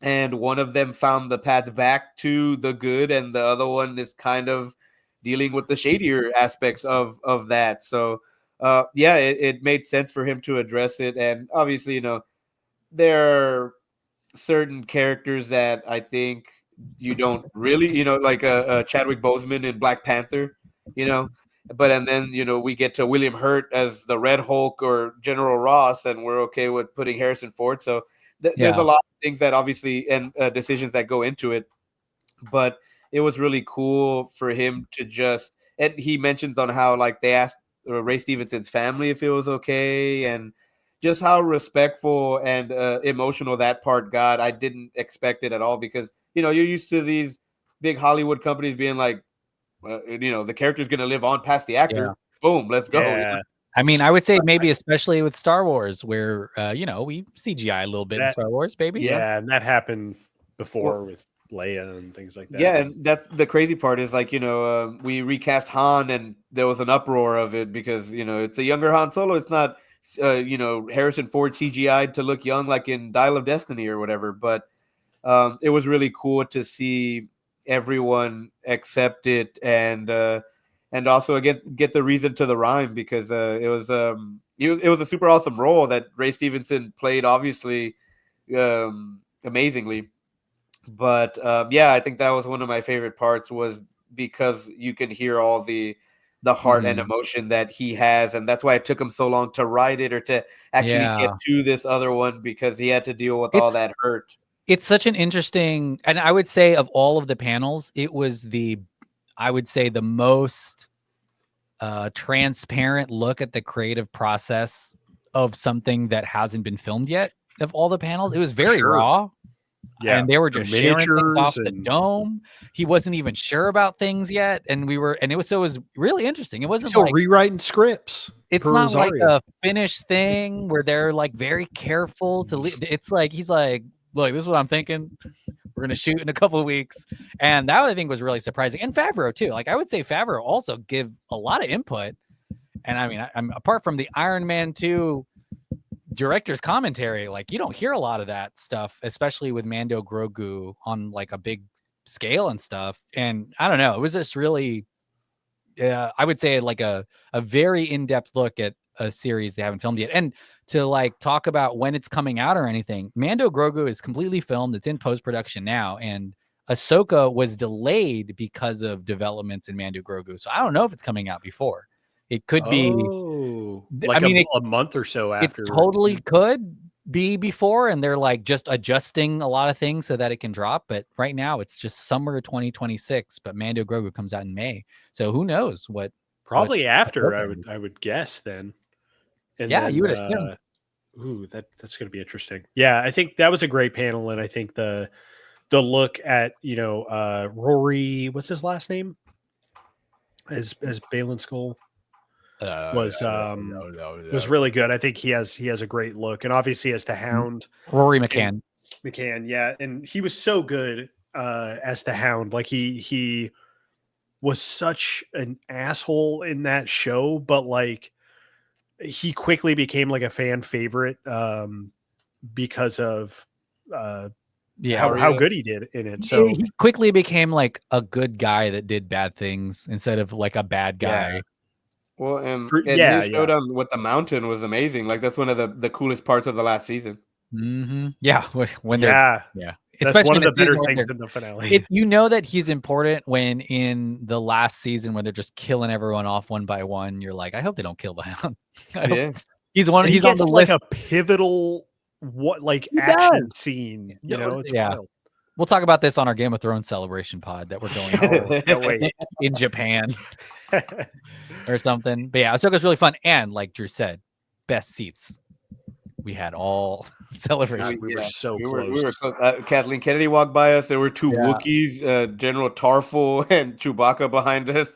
and one of them found the path back to the good, and the other one is kind of dealing with the shadier aspects of that. So yeah, it made sense for him to address it. And obviously, there are certain characters that I think you don't really, like Chadwick Boseman in Black Panther, and then we get to William Hurt as the Red Hulk or General Ross, and we're okay with putting Harrison Ford. So there's a lot of things that obviously and decisions that go into it, but it was really cool for him to just, and he mentions on how like they asked Ray Stevenson's family if it was okay, and just how respectful and emotional that part got. I didn't expect it at all because you're used to these big Hollywood companies being like, the character's going to live on past the actor. Yeah. Boom, let's go. yeah. I mean, I would say maybe especially with Star Wars, where we CGI a little bit in That- Star Wars, baby. Yeah, and that happened before with Leia and things like that. Yeah, and that's the crazy part is like, we recast Han and there was an uproar of it because, it's a younger Han Solo. It's not, Harrison Ford CGI'd to look young like in Dial of Destiny or whatever. But it was really cool to see everyone accept it and also again get the reason to the rhyme because it was a super awesome role that Ray Stevenson played, obviously amazingly. But yeah, I think that was one of my favorite parts was because you can hear all the heart and emotion that he has, and that's why it took him so long to write it or to actually get to this other one because he had to deal with all that hurt. It's such an interesting, and I would say of all of the panels, it was the most transparent look at the creative process of something that hasn't been filmed yet. Of all the panels, it was very raw. Yeah, and they were just sharing things off the dome. He wasn't even sure about things yet, and it was really interesting. It wasn't still like rewriting scripts. It's not like a finished thing where they're like very careful to leave. It's like he's like, look, this is what I'm thinking. We're gonna shoot in a couple of weeks, and that I think was really surprising. And Favreau too. Like I would say Favreau also give a lot of input. And I mean, I'm apart from the Iron Man 2 director's commentary, like you don't hear a lot of that stuff, especially with Mando Grogu on like a big scale and stuff. And I don't know, it was just really I would say like a very in-depth look at a series they haven't filmed yet. And to like talk about when it's coming out or anything, Mando Grogu is completely filmed. It's in post-production now, and Ahsoka was delayed because of developments in Mando Grogu. So I don't know if it's coming out before. It could be like a month or so after. It totally could be before, and they're like just adjusting a lot of things so that it can drop. But right now it's just summer 2026, but Mando Grogu comes out in May. So who knows what? Probably after, I would guess then. And yeah, then, you would assume. Ooh, that's going to be interesting. Yeah, I think that was a great panel, and I think the look at Rory, what's his last name? As Baylan Skoll. was really good. I think he has a great look, and obviously as the Hound, Rory McCann. McCann, yeah, and he was so good as the Hound. Like he was such an asshole in that show, but like he quickly became like a fan favorite because of how good he did in it. So he quickly became like a good guy that did bad things instead of like a bad guy. Yeah. Well, and Yeah, his showdown with the Mountain was amazing. Like that's one of the coolest parts of the last season. Mm-hmm. Yeah, when they're that's especially one of in a the better season when things they're- in the finale. you know that he's important when in the last season when they're just killing everyone off one by one. You're like, I hope they don't kill the Hound. Yeah. He's one. And he He's on gets the like list. a pivotal He action does. scene. Yeah, You know, it's yeah. wild. We'll talk about this on our Game of Thrones celebration pod that we're going No, wait. in Japan or something. But yeah, Ahsoka's really fun. And like Drew said, best seats. We had all celebration. We were so We close. were close. Kathleen Kennedy walked by us. There were two Yeah. Wookiees, General Tarful and Chewbacca behind us.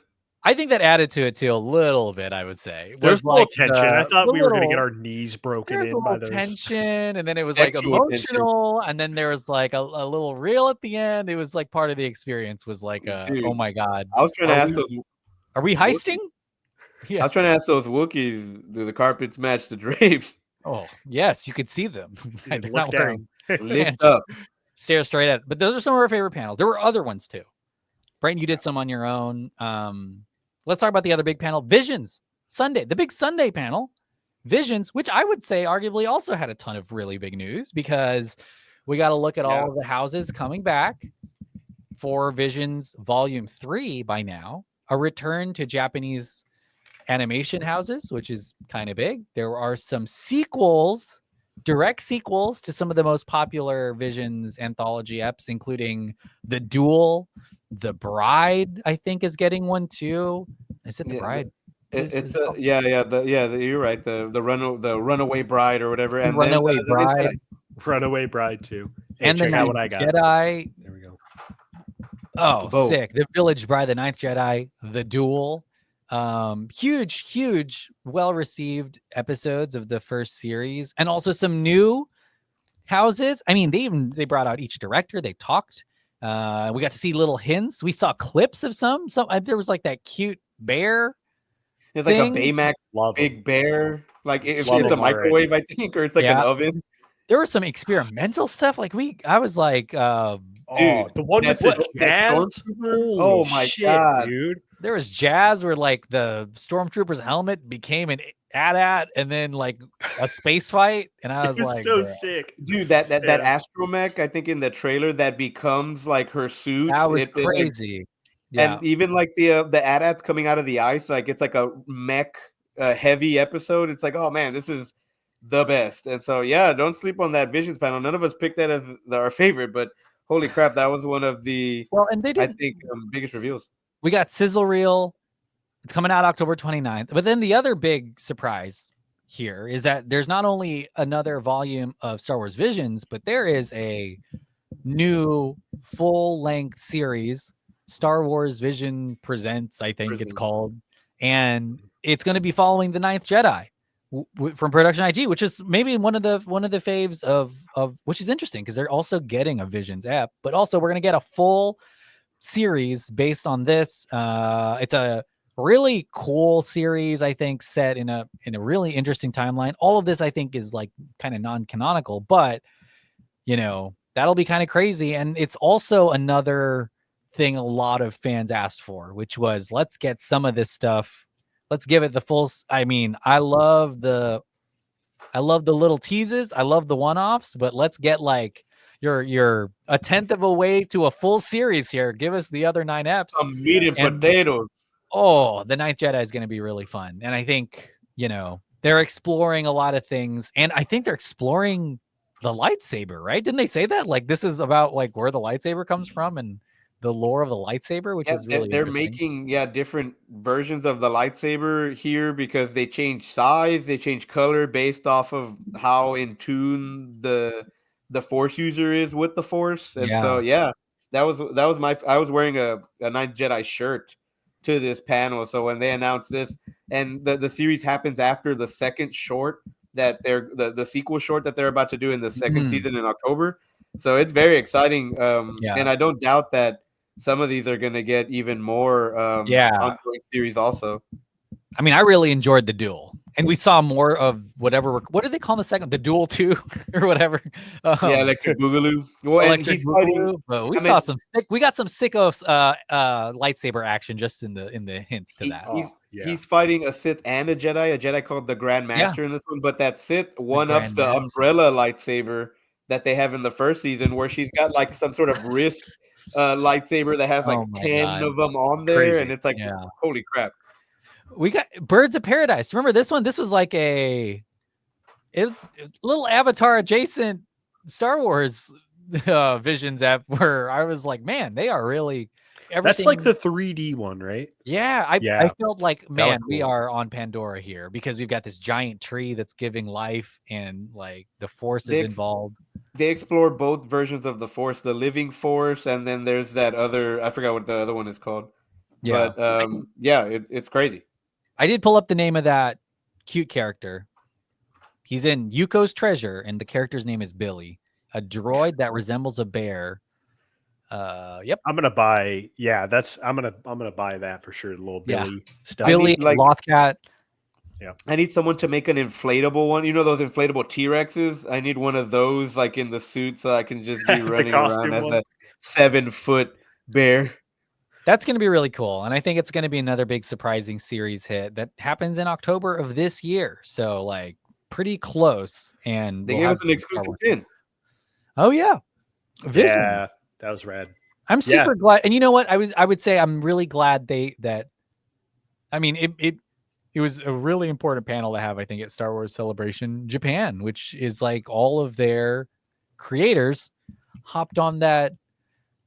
I think that added to it too a little bit. I would say There's Was a little like tension. I thought the we were going to get little- our knees broken There's a in by little those. tension, and then it was like Sexual tension. emotional, and then there was like a little reel at the end. It was like part of the experience was like, Dude. oh my god, I was trying to Are ask we- those. are we heisting? I Yeah. was trying to ask those Wookiees, do the carpets match the drapes? Oh yes, you could see them. They're Look not wearing down. Lift Just- up. stare straight at. But those are some of our favorite panels. There were other ones too. Brayton, you did some on your own. Let's talk about the other big panel, Visions Sunday, the big Sunday panel, Visions, which I would say arguably also had a ton of really big news because we got to look at all of the houses coming back for Visions Volume 3 by now, a return to Japanese animation houses, which is kind of big. There are some sequels, direct sequels to some of the most popular Visions anthology eps, including The Duel, The Bride, I think is getting one too. Is it The Yeah, Bride? It's you're right. The runaway bride or whatever. The And Runaway then, Bride. Runaway Bride too. Hey, And the check out Ninth what I got. Jedi. There we go. Oh, Both. sick. The Village Bride, The Ninth Jedi, The Duel. Huge, well-received episodes of the first series, and also some new houses. I mean, they brought out each director, they talked. We got to see little hints. We saw clips of some. There was like that cute bear. It's like thing. a Baymax Love big bear. Like it's Love a them already. microwave, I think, or it's like Yeah. an oven. There was some experimental stuff. Like I was like, Oh, Dude, the one with that the that jazz. Holy Oh my shit, God. dude! there was jazz where like the stormtrooper's helmet became an AT-AT and then like a space fight, and I It was was like, so "Bruh." sick. Dude, that Yeah. astromech, I think in the trailer that becomes like her suit. That was like, crazy. Yeah. And even like the AT-ATs coming out of the ice, like it's like a mech heavy episode. It's like, oh man, this is the best. And so yeah, don't sleep on that Visions panel. None of us picked that as our favorite, but holy crap, that was one of the Well, and they I did. think biggest reveals. We got Sizzle Reel. It's coming out October 29th. But then the other big surprise here is that there's not only another volume of Star Wars Visions, but there is a new full-length series, Star Wars Vision Presents, I think it's Presents. called. And it's going to be following the Ninth Jedi from Production IG, which is maybe one of the faves of which is interesting because they're also getting a Visions app, but also we're going to get a full series based on this. It's a really cool series, I think, set in a really interesting timeline. All of this, I think, is like kind of non-canonical, but you know, that'll be kind of crazy. And it's also another thing a lot of fans asked for, which was let's get some of this stuff. Let's give it the full. I mean, I love the little teases. I love the one-offs, but let's get like you're a tenth of a way to a full series here. Give us the other 9 eps. Some meat and And- potatoes. Oh, the Ninth Jedi is going to be really fun. And I think, you know, they're exploring a lot of things. And I think they're exploring the lightsaber, right? Didn't they say that? Like, this is about like where the lightsaber comes from and the lore of the lightsaber, which Yeah, is really they're interesting. making different versions of the lightsaber here because they change size, they change color based off of how in tune the Force user is with the Force. And so that was my I was wearing a Ninth Jedi shirt to this panel. So when they announced this, and the series happens after the second short that they're the sequel short that they're about to do in the second season in October. So it's very exciting. And I don't doubt that some of these are going to get even more ongoing series also. I mean, I really enjoyed the duel, and we saw more of whatever. What did they call the second? The Duel 2 or whatever. Electric Boogaloo. Well, and he's fighting. But we saw some sick. We got some sickos lightsaber action just in the hints to that. He's fighting a Sith and a Jedi called the Grand Master in this one. But that Sith one-ups the Umbrella lightsaber that they have in the first season, where she's got like some sort of wrist lightsaber that has like 10 of them on there. Crazy. And it's like, holy crap. We got Birds of Paradise. Remember this one? This was like it was a little Avatar adjacent Star Wars Visions app where I was like, man, they are really everything. That's like the 3D one, right? Yeah. I felt like, man, we are on Pandora here because we've got this giant tree that's giving life and like the Force is involved. They explore both versions of the Force, the living Force, and then there's that other, I forgot what the other one is called. Yeah. But it's crazy. I did pull up the name of that cute character. He's in Yuko's Treasure, and the character's name is Billy, a droid that resembles a bear. Yep. I'm gonna buy. Yeah, I'm gonna buy that for sure. The little Billy stuff. Billy, Lothcat. Yeah. I need someone to make an inflatable one. You know those inflatable T-Rexes? I need one of those, like in the suit, so I can just be running around as a 7-foot bear. That's going to be really cool. And I think it's going to be another big surprising series hit that happens in October of this year. So like pretty close. And they gave us an exclusive pin. Oh yeah. Vision. Yeah, that was rad. I'm super glad. And you know what? I would say I'm really glad it was a really important panel to have, I think, at Star Wars Celebration Japan, which is like all of their creators hopped on that.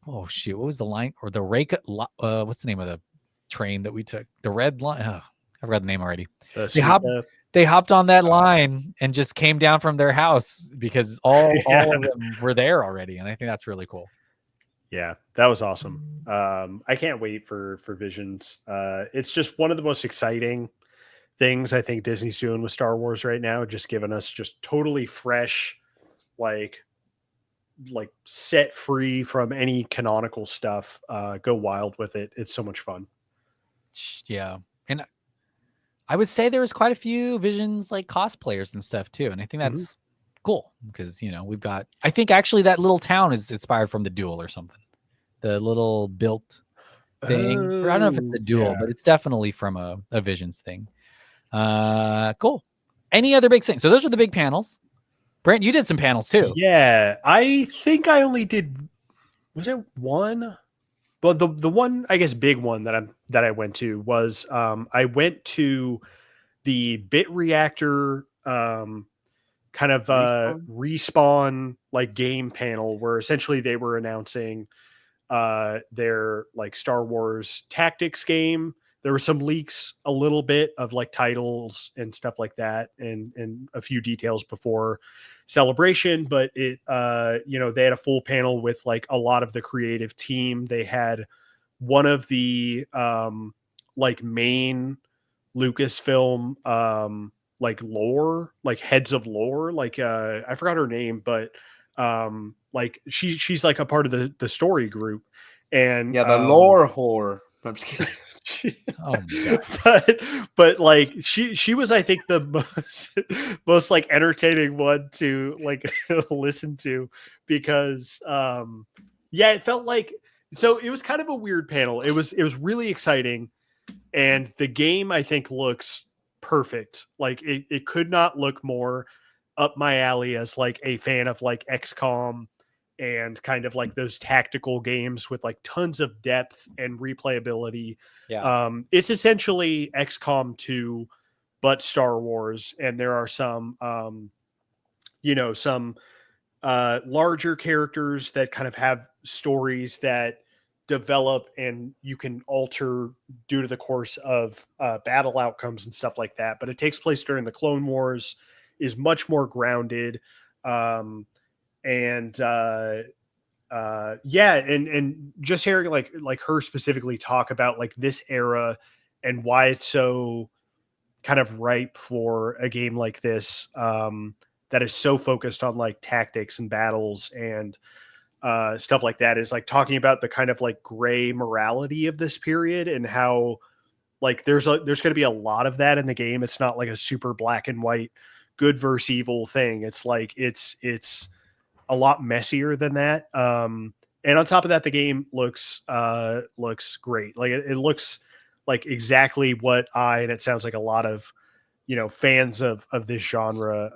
Oh shoot! What was the line or the Reika? What's the name of the train that we took? The red line. Oh, I've read the name already. They hopped on that line and just came down from their house because all of them were there already, and I think that's really cool. Yeah, that was awesome. I can't wait for Visions. It's just one of the most exciting things I think Disney's doing with Star Wars right now. Just giving us just totally fresh, like set free from any canonical stuff. Go wild with it. It's so much fun. Yeah. And I would say there was quite a few Visions like cosplayers and stuff too. And I think that's cool because, we've got, I think actually that little town is inspired from the Duel or something. The little built thing. I don't know if it's the Duel, but it's definitely from a Visions thing. Cool. Any other big things? So those are the big panels. Brent, you did some panels too. Yeah, I think I only did. Was it one? Well, the one I guess big one that I went to was I went to the Bit Reactor kind of respawn like game panel where essentially they were announcing their like Star Wars Tactics game. There were some leaks a little bit of like titles and stuff like that and a few details before Celebration, but it they had a full panel with like a lot of the creative team. They had one of the like main Lucasfilm like lore, like heads of lore, like I forgot her name, but like she's like a part of the story group. And the lore whore. I'm just kidding. Oh my God. But like she was, I think, the most like entertaining one to like listen to because it felt like, so it was kind of a weird panel. It was really exciting, and the game I think looks perfect. Like it could not look more up my alley as like a fan of like XCOM and kind of like those tactical games with like tons of depth and replayability. Yeah. It's essentially XCOM 2, but Star Wars. And there are some, some larger characters that kind of have stories that develop and you can alter due to the course of battle outcomes and stuff like that. But it takes place during the Clone Wars, is much more grounded. And yeah, and just hearing like her specifically talk about like this era and why it's so kind of ripe for a game like this, that is so focused on like tactics and battles and stuff like that, is like talking about the kind of like gray morality of this period and how like there's going to be a lot of that in the game. It's not like a super black and white good versus evil thing. It's like it's a lot messier than that. And on top of that, the game looks great. Like it looks like exactly what and it sounds like a lot of, fans of this genre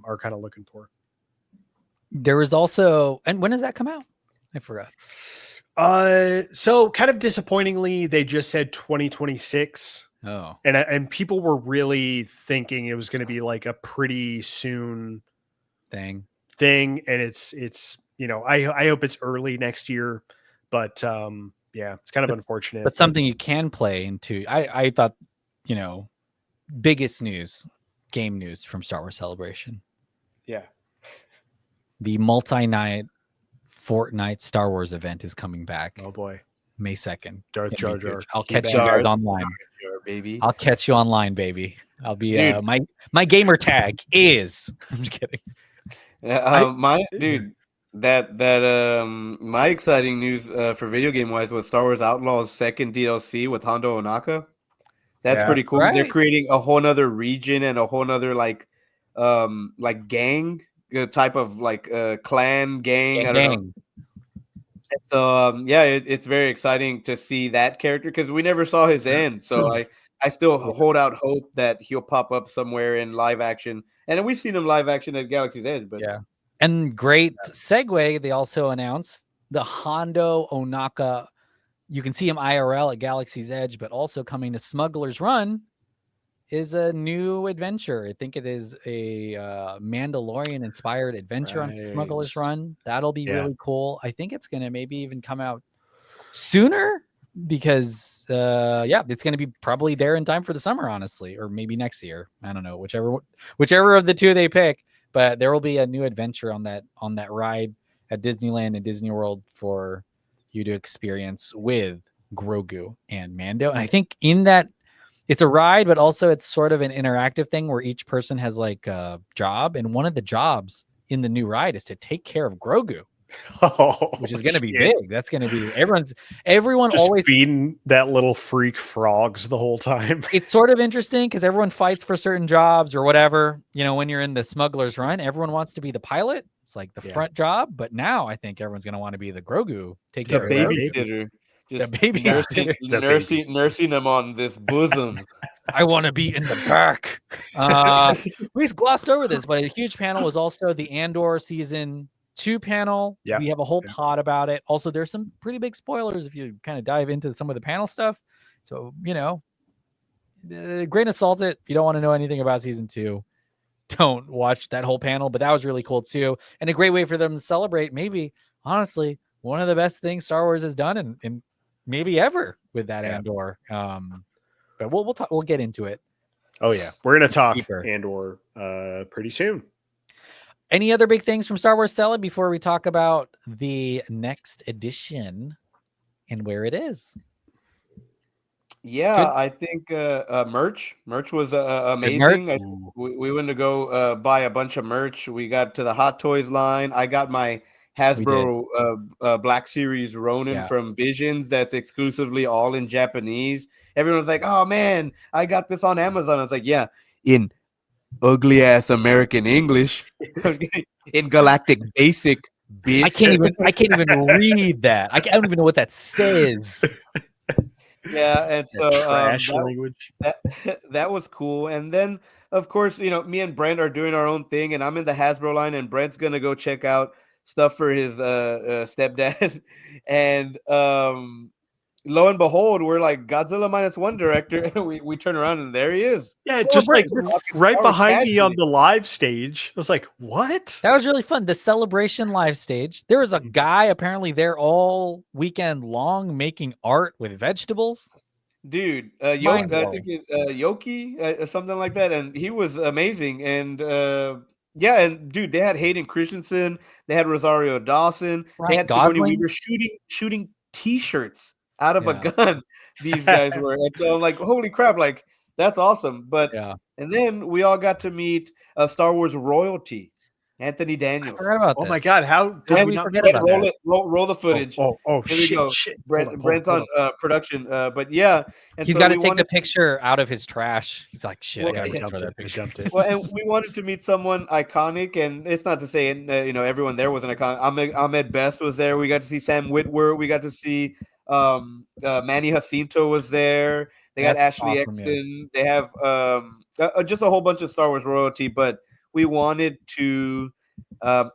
are kind of looking for. There was also, and when does that come out? I forgot. So kind of disappointingly, they just said 2026. Oh, and people were really thinking it was going to be like a pretty soon thing. And it's I hope it's early next year, but yeah, it's kind of unfortunate. But something you can play into. I thought, biggest game news from Star Wars Celebration. Yeah. The multi-night Fortnite Star Wars event is coming back. Oh boy. May 2nd. Darth Jar Jar. I'll catch you guys online. Baby. I'll catch you online, baby. I'll be my gamer tag is I'm just kidding. My exciting news for video game wise was Star Wars Outlaws second DLC with Hondo Onaka. That's pretty cool. Right. They're creating a whole nother region and a whole nother like gang type of like clan gang. I don't know. So it's very exciting to see that character because we never saw his end. So I still hold out hope that he'll pop up somewhere in live action. And we've seen him live action at Galaxy's Edge, but yeah. And great segue, they also announced the Hondo Onaka. You can see him IRL at Galaxy's Edge, but also coming to Smuggler's Run is a new adventure. I think it is a Mandalorian-inspired adventure on Smuggler's Run. That'll be really cool. I think it's going to maybe even come out sooner because, it's going to be probably there in time for the summer, honestly, or maybe next year. I don't know, whichever of the two they pick. But there will be a new adventure on that ride at Disneyland and Disney World for you to experience with Grogu and Mando. And I think in that it's a ride, but also it's sort of an interactive thing where each person has like a job. And one of the jobs in the new ride is to take care of Grogu, which is going to be big. That's going to be everyone just always feeding that little freak frogs the whole time. It's sort of interesting because everyone fights for certain jobs or whatever. When you're in the Smuggler's Run, everyone wants to be the pilot. It's like the front job. But now I think everyone's going to want to be the Grogu. Take care of babysitter. Just the babysitter. Nursing them on this bosom. I want to be in the back. We glossed over this, but a huge panel was also the Andor season 2 panel. We have a whole pod about it. Also, there's some pretty big spoilers if you kind of dive into some of the panel stuff. So, grain of salt it. If you don't want to know anything about season 2, don't watch that whole panel. But that was really cool too. And a great way for them to celebrate maybe, honestly, one of the best things Star Wars has done in maybe ever with that Andor. But we'll get into it. Oh yeah. We're going to talk deeper. Andor pretty soon. Any other big things from Star Wars Cele before we talk about the next edition and where it is? Yeah, good. I think merch was amazing. We went to go buy a bunch of merch. We got to the Hot Toys line. I got my Hasbro Black Series Ronin from Visions. That's exclusively all in Japanese. Everyone's like, "Oh man, I got this on Amazon." I was like, "Yeah, in ugly ass American English, in Galactic Basic, bitch." I can't even read that. I don't even know what that says. Yeah, and so trash language. That was cool. And then, of course, me and Brent are doing our own thing, and I'm in the Hasbro line, and Brent's gonna go check out stuff for his stepdad. And lo and behold, we're like Godzilla -1 director, and we turn around and there he is. Yeah, just like right behind me on the live stage. I was like, what? That was really fun. The Celebration live stage. There was a guy apparently there all weekend long making art with vegetables. Dude, I think it's Yoki, something like that, and he was amazing. And Yeah, and dude, they had Hayden Christensen, they had Rosario Dawson, they Ryan had Sigourney Gosling? Weaver shooting T-shirts out of a Yeah. gun. These guys were, and so I'm like, holy crap, like that's awesome. But Yeah. and then we all got to meet Star Wars royalty, Anthony I Daniels. forgot about Oh this. my God! How did How we we not forget mention about Roll that? it, roll the footage. Oh, Here we shit, go. shit. Brent's Hold on production, but yeah, and He's so got to we take the wanted picture out of his trash. He's like, shit, Well, I got to yeah, recover that I picture. dumped it. well, and we wanted to meet someone iconic, and it's not to say, everyone there was an iconic. Ahmed Best was there. We got to see Sam Witwer. We got to see Manny Jacinto was there. They got That's Ashley awesome, yeah. Exton. They have just a whole bunch of Star Wars royalty, but we wanted to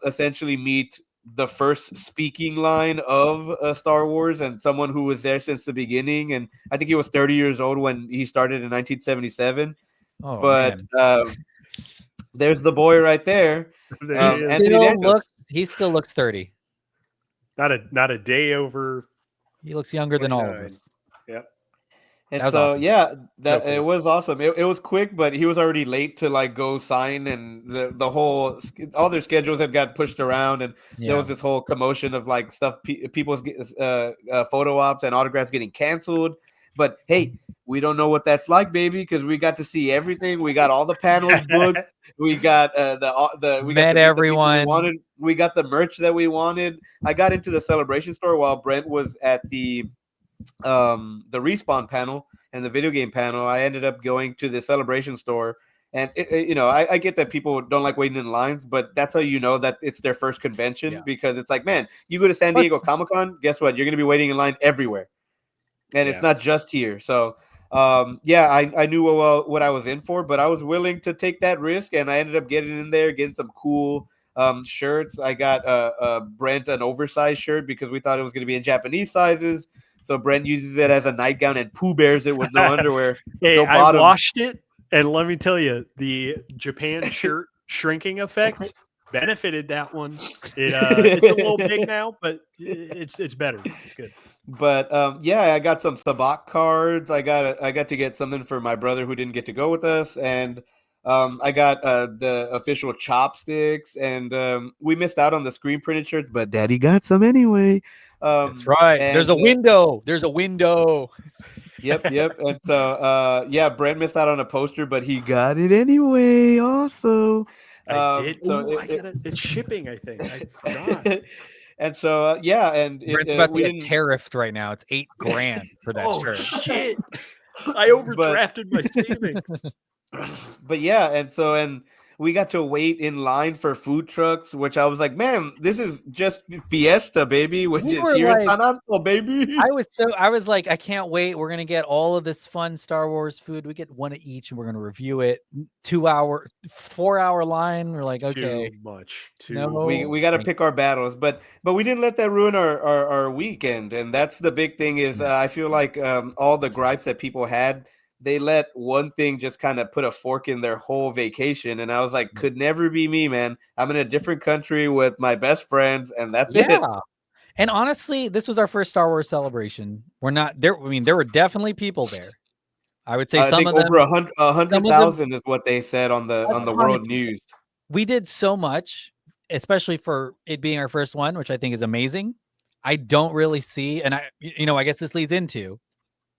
essentially meet the first speaking line of Star Wars and someone who was there since the beginning. And I think he was 30 years old when he started in 1977. Oh, But man. there's the boy right there. There Um, he is. Anthony Daniels. He still looks 30. Not a day over. He looks younger than all of 29. us. Yep. And That was so awesome. yeah, that So cool. it was awesome. It was quick, but he was already late to like go sign, and the whole all their schedules had got pushed around, and there was this whole commotion of like stuff, people's photo ops and autographs getting canceled. But hey, we don't know what that's like, baby, because we got to see everything. We got all the panels booked. We got we Met got to meet the people everyone. we wanted. We got the merch that we wanted. I got into the Celebration store while Brent was at the Respawn panel and the video game panel. I ended up going to the Celebration store, and I get that people don't like waiting in lines, but that's how you know that it's their first convention, because it's like, man, you go to San Diego Comic-Con, guess what? You're going to be waiting in line everywhere, and it's not just here. So I knew what I was in for, but I was willing to take that risk, and I ended up getting in there, getting some cool shirts. I got Brent an oversized shirt because we thought it was going to be in Japanese sizes. So Brent uses it as a nightgown and Pooh Bears it with no underwear. Hey, no I bottom. washed it, and let me tell you, the Japan shirt shrinking effect benefited that one. It's a little big now, but it's better. It's good. But I got some Sabak cards. I got to get something for my brother who didn't get to go with us, and I got the official chopsticks, and we missed out on the screen printed shirts, but Daddy got some anyway. That's right. There's a window. There's a window. Yep. And so Brent missed out on a poster, but he got it anyway. Also, I did. So it's shipping, I think. I forgot. And so and Brent's about to get tariffed right now. It's $8,000 for that shirt. Shit! I overdrafted my savings. But and we got to wait in line for food trucks, which I was like, man, this is just Fiesta, baby, which is here in San Antonio, baby. I was like, I can't wait. We're gonna get all of this fun Star Wars food. We get one of each, and we're gonna review it. 4-hour line. We're like, okay, too much. We got to pick our battles, but we didn't let that ruin our weekend, and that's the big thing. Is I feel like all the gripes that people had, they let one thing just kind of put a fork in their whole vacation. And I was like, could never be me, man. I'm in a different country with my best friends, and that's it. And honestly, this was our first Star Wars celebration. We're not there. I mean, there were definitely people there. I would say some of them over 100,000 is what they said on the world news. We did so much, especially for it being our first one, which I think is amazing. I don't really see, and I guess this leads into,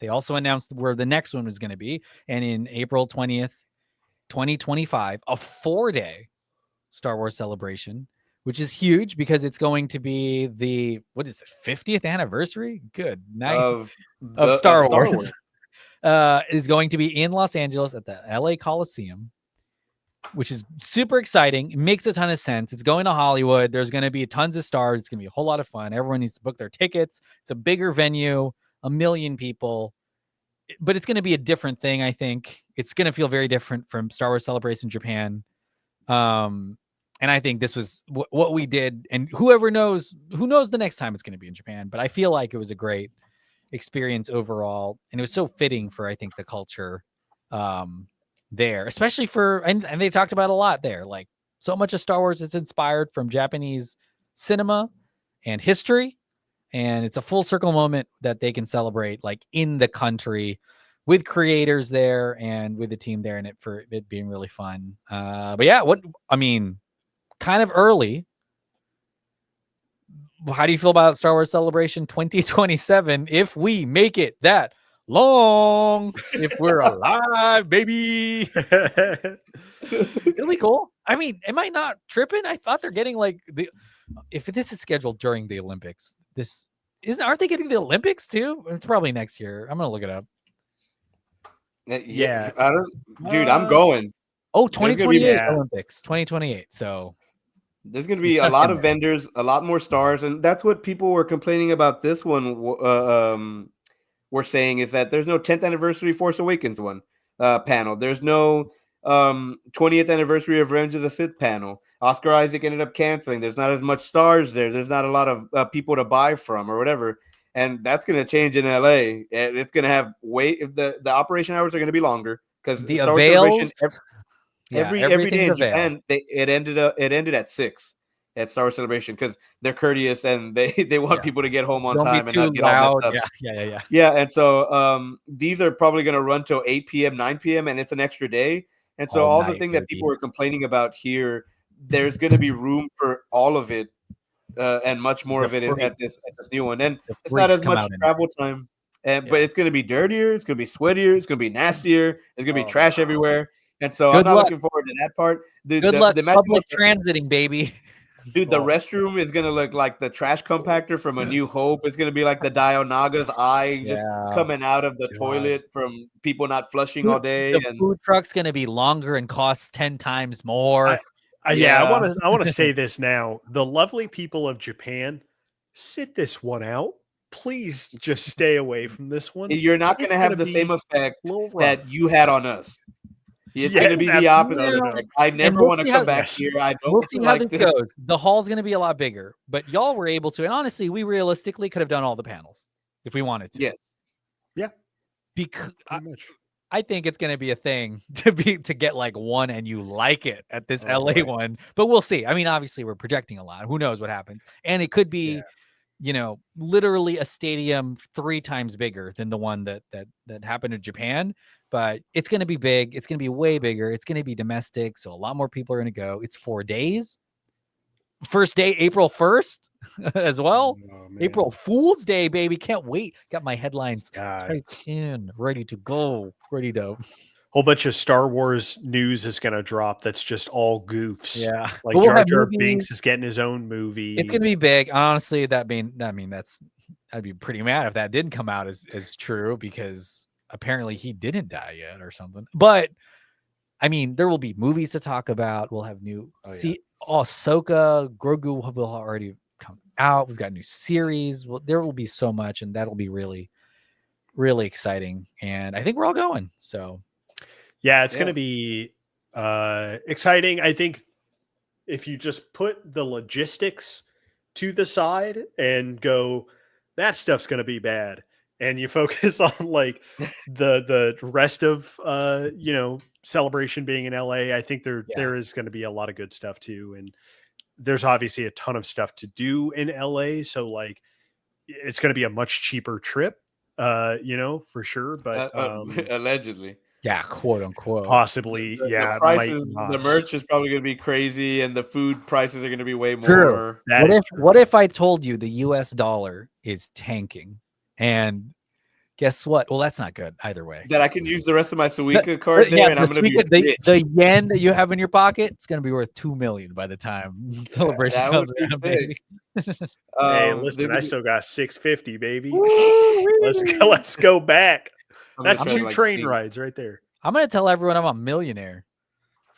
they also announced where the next one was going to be. And in April 20th, 2025, a 4-day Star Wars celebration, which is huge because it's going to be the 50th anniversary? Good night of Star Wars. Is going to be in Los Angeles at the LA Coliseum, which is super exciting. It makes a ton of sense. It's going to Hollywood. There's going to be tons of stars. It's going to be a whole lot of fun. Everyone needs to book their tickets. It's a bigger venue. 1 million people, but it's going to be a different thing. I think it's going to feel very different from Star Wars Celebration Japan. And I think this was what we did, and who knows the next time it's going to be in Japan, but I feel like it was a great experience overall. And it was so fitting for, I think, the culture there, especially and they talked about a lot there. Like so much of Star Wars is inspired from Japanese cinema and history. And it's a full circle moment that they can celebrate like in the country with creators there and with the team there, and for it being really fun. But yeah, kind of early. How do you feel about Star Wars Celebration 2027 if we make it that long? If we're alive, baby. Really cool. I mean, am I not tripping? I thought they're getting like if this is scheduled during the Olympics, aren't they getting the Olympics too? It's probably next year. I'm gonna look it up. Yeah, I don't, dude. I'm going. Oh, 2028 Olympics, 2028. So there's going to be a lot of vendors, a lot more stars, and that's what people were complaining about this one. We're saying is that there's no 10th anniversary Force Awakens one panel. There's no 20th anniversary of Revenge of the Sith panel. Oscar Isaac ended up canceling. There's not as much stars there. There's not a lot of people to buy from or whatever. And that's going to change in LA. And it's going to have the operation hours are going to be longer because the avails. Every day in Japan, it ended at 6 at Star Wars Celebration because they're courteous and they want people to get home on time and not get all messed up. Yeah. And so these are probably going to run till 8 p.m., 9 p.m. and it's an extra day. And so all the thing that people were complaining about here, there's going to be room for all of it and much more of it at this new one. And it's not as much travel time, but it's going to be dirtier. It's going to be sweatier. It's going to be nastier. There's going to be trash everywhere. And so I'm not looking forward to that part. Good luck public transiting, baby. Dude, the restroom is going to look like the trash compactor from A New Hope. It's going to be like the Dianaga's eye just coming out of the toilet from people not flushing all day. The food truck's going to be longer and cost 10 times more. I want to say this now. The lovely people of Japan, sit this one out. Please just stay away from this one. You're not going to have the same effect that you had on us. It's going to be the opposite. I never want to come back here. I don't see how this goes. The hall's going to be a lot bigger, but y'all were able to. And honestly, we realistically could have done all the panels if we wanted to. Yeah. Because I think it's going to be a thing to get like one and you like it at this LA one, but we'll see. I mean, obviously we're projecting a lot. Who knows what happens? And it could be, literally a stadium 3 times bigger than the one that happened in Japan. But it's going to be big. It's going to be way bigger. It's going to be domestic. So a lot more people are going to go. It's 4 days. First day, April 1st as well. April Fool's Day, baby. Can't wait. Got my headlines typed in, ready to go. Ready to. Whole bunch of Star Wars news is going to drop. That's just all goofs. Yeah. Like Jar Jar Binks is getting his own movie. It's going to be big. Honestly, I'd be pretty mad if that didn't come out as true because apparently he didn't die yet or something. But I mean, there will be movies to talk about. We'll have new Ahsoka, Grogu will already come out. We've got new series. There will be so much, and that'll be really, really exciting. And I think we're all going. So yeah, it's going to be exciting. I think if you just put the logistics to the side and go, that stuff's going to be bad. And you focus on like the rest of Celebration being in LA. I think there is going to be a lot of good stuff too, and there's obviously a ton of stuff to do in LA. So like, it's going to be a much cheaper trip, for sure. But allegedly, quote unquote, possibly, the prices, the merch is probably going to be crazy, and the food prices are going to be way more. True. What if I told you the U.S. dollar is tanking? And guess what? Well, that's not good either way. That I can use the rest of my Suica card there, and I'm going to be the yen that you have in your pocket. It's going to be worth $2 million by the time Celebration comes around, baby. Hey, listen, I still got $650, baby. Let's go back. That's 2 train rides right there. I'm going to tell everyone I'm a millionaire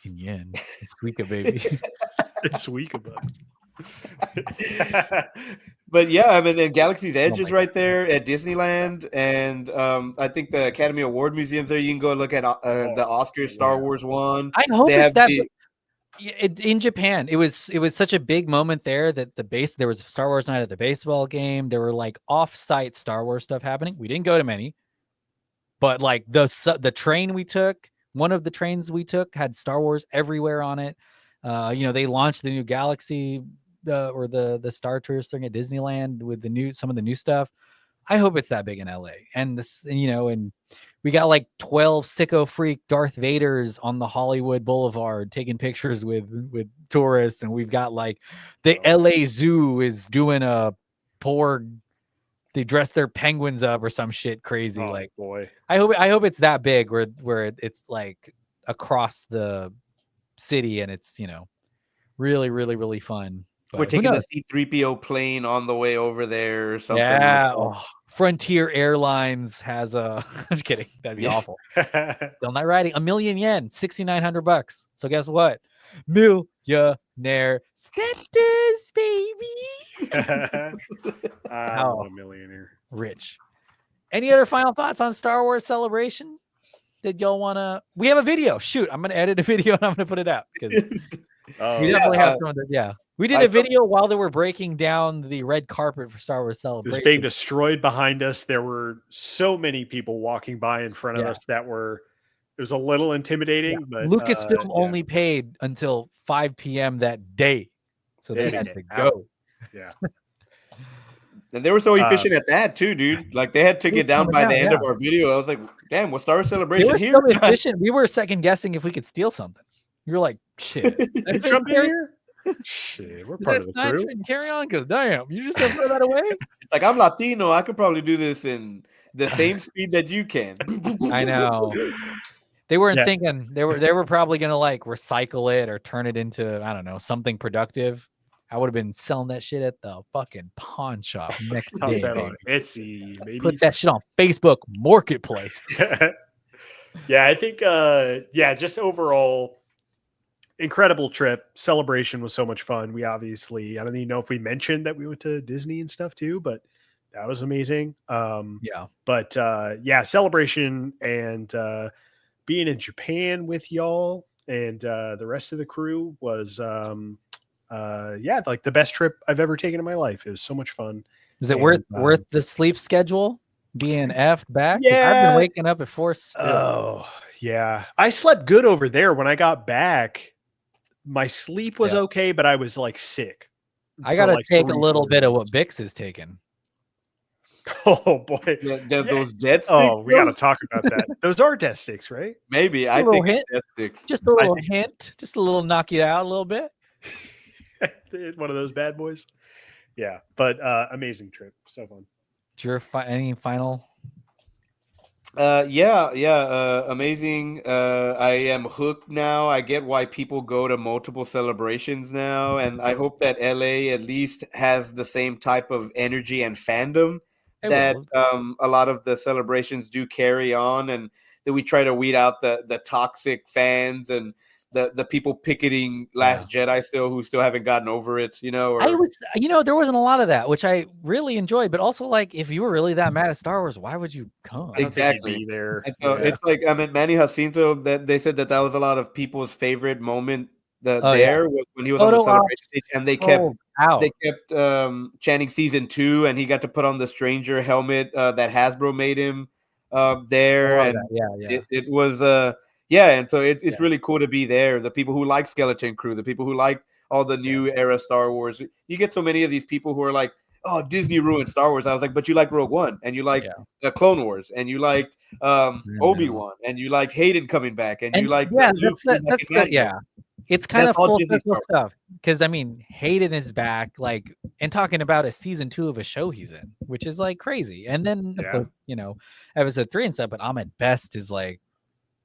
in yen. It's Suica, baby. It's Suica bucks. But yeah, I mean, and Galaxy's Edge is right there at Disneyland, and I think the Academy Award Museum's there. You can go look at the Oscar Star Wars one. I hope it's that. In Japan, it was such a big moment there that there was a Star Wars night at the baseball game. There were like off-site Star Wars stuff happening. We didn't go to many, but like the train we took, one of the trains we took had Star Wars everywhere on it. They launched the new Galaxy. Or the Star Tours thing at Disneyland with some of the new stuff. I hope it's that big in LA. And this, and we got like 12 sicko freak Darth Vaders on the Hollywood Boulevard taking pictures with tourists, and we've got like the LA Zoo is doing they dress their penguins up or some shit crazy. Oh, like, boy. I hope it's that big where it's like across the city, and it's really, really, really fun. But we're taking the C-3PO plane on the way over there or something. Yeah. Frontier Airlines has a. I'm just kidding. That'd be awful. Still not riding. $1 million yen, $6,900. So guess what? Millionaire status, baby. I'm a millionaire. Rich. Any other final thoughts on Star Wars Celebration? Did y'all want to? We have a video. Shoot, I'm going to edit a video and I'm going to put it out. We definitely have some of that. We did a video while they were breaking down the red carpet for Star Wars Celebration. It was being destroyed behind us. There were so many people walking by in front of us it was a little intimidating. But Lucasfilm only paid until 5 p.m. that day. So they had to go. Yeah. And they were so efficient at that too, dude. Like they had to get down by the end of our video. I was like, damn, we'll start a celebration they were so efficient. We were second guessing if we could steal something. You were like, shit. Jump in here? Shit, we're part of the crew. Carry on, because damn, you just throw that away. Like I'm Latino, I could probably do this in the same speed that you can. I know. They weren't thinking. They were probably gonna like recycle it or turn it into something productive. I would have been selling that shit at the fucking pawn shop next day. On Etsy, maybe. Put that shit on Facebook Marketplace. Yeah, I think. Just overall. Incredible trip. Celebration was so much fun. We obviously, I don't even know if we mentioned that we went to Disney and stuff too, but that was amazing. Celebration and being in Japan with y'all and the rest of the crew was like the best trip I've ever taken in my life. It was so much fun. Is it worth the sleep schedule being effed back? Yeah. I've been waking up at 4. Oh yeah. I slept good over there. When I got back, my sleep was okay, but I was like sick. I got to take a little bit of what Bix is taking. Oh boy. Those death sticks. Oh, we got to talk about that. Those are death sticks, right? Maybe. I think death sticks. Just a little hint. Just a little knock you out a little bit. One of those bad boys. Yeah. But amazing trip. So fun. Any final? Amazing. I am hooked now. I get why people go to multiple celebrations now, and I hope that LA at least has the same type of energy and fandom that a lot of the celebrations do carry on, and that we try to weed out the toxic fans and the people picketing Last Jedi who still haven't gotten over it, there wasn't a lot of that, which I really enjoyed, but also like, if you were really that mad at Star Wars, why would you come? Exactly. There. And so it's like, Manny Jacinto, that they said that was a lot of people's favorite moment was when he was on the celebration stage, and they kept chanting season 2, and he got to put on the Stranger helmet that Hasbro made him there. And it was and so it's really cool to be there. The people who like Skeleton Crew, the people who like all the new era Star Wars. You get so many of these people who are like, oh, Disney ruined Star Wars. I was like, but you like Rogue One, and you like the Clone Wars, and you liked Obi-Wan, and you liked Hayden coming back, and you like it's kind of full circle stuff, because Hayden is back, like, and talking about a season 2 of a show he's in, which is like crazy. And then of course, episode 3 and stuff, but Ahmed Best is like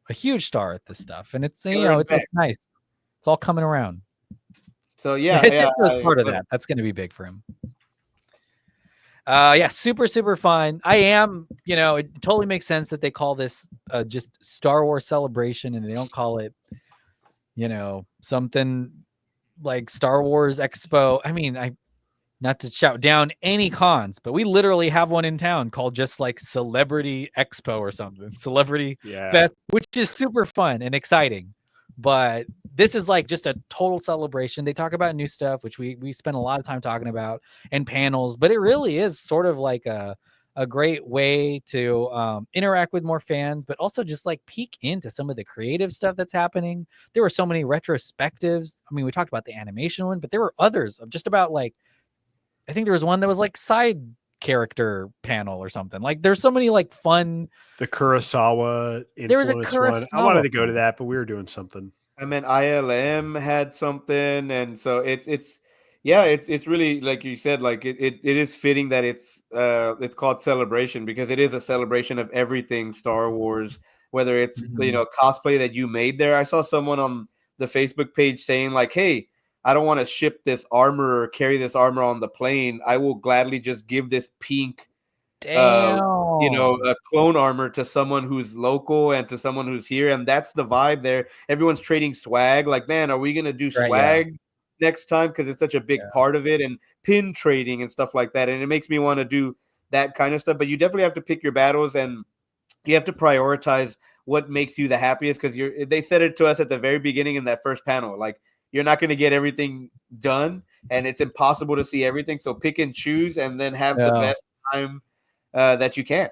a huge star at this stuff, and it's it's nice. It's all coming around. So part of that. That's going to be big for him. Super, super fun. I am, it totally makes sense that they call this just Star Wars Celebration, and they don't call it, something like Star Wars Expo. Not to shout down any cons, but we literally have one in town called just like Celebrity Expo or something, Celebrity Fest, which is super fun and exciting. But this is like just a total celebration. They talk about new stuff, which we spend a lot of time talking about, and panels, but it really is sort of like a great way to interact with more fans, but also just like peek into some of the creative stuff that's happening. There were so many retrospectives. We talked about the animation one, but there were others of just about like, I think there was one that was like side character panel or something. Like there's so many like fun. The Kurosawa There was a influence one. I wanted to go Kurosawa to that, but we were doing something. I mean, ILM had something, and so it's really like you said, like it is fitting that it's called Celebration because it is a celebration of everything Star Wars, whether it's cosplay that you made there. I saw someone on the Facebook page saying like, hey, I don't want to ship this armor or carry this armor on the plane. I will gladly just give this pink Damn. a clone armor to someone who's local and to someone who's here, and that's the vibe there. Everyone's trading swag. Like, man, are we gonna do swag next time? Because it's such a big part of it, and pin trading and stuff like that. And it makes me want to do that kind of stuff. But you definitely have to pick your battles, and you have to prioritize what makes you the happiest. Because they said it to us at the very beginning in that first panel, like you're not going to get everything done, and it's impossible to see everything. So pick and choose, and then have the best time that you can.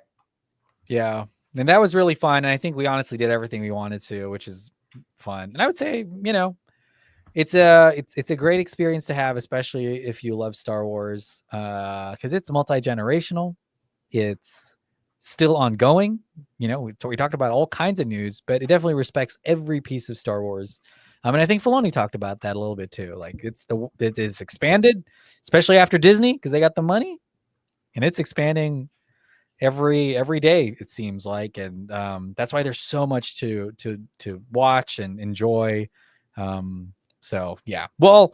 Yeah. And that was really fun. And I think we honestly did everything we wanted to, which is fun. And I would say, it's a great experience to have, especially if you love Star Wars, because it's multi-generational. It's still ongoing. We talked about all kinds of news, but it definitely respects every piece of Star Wars. And I think Filoni talked about that a little bit too. Like it is expanded, especially after Disney, because they got the money, and it's expanding every day, it seems like. And that's why there's so much to watch and enjoy. So yeah, well,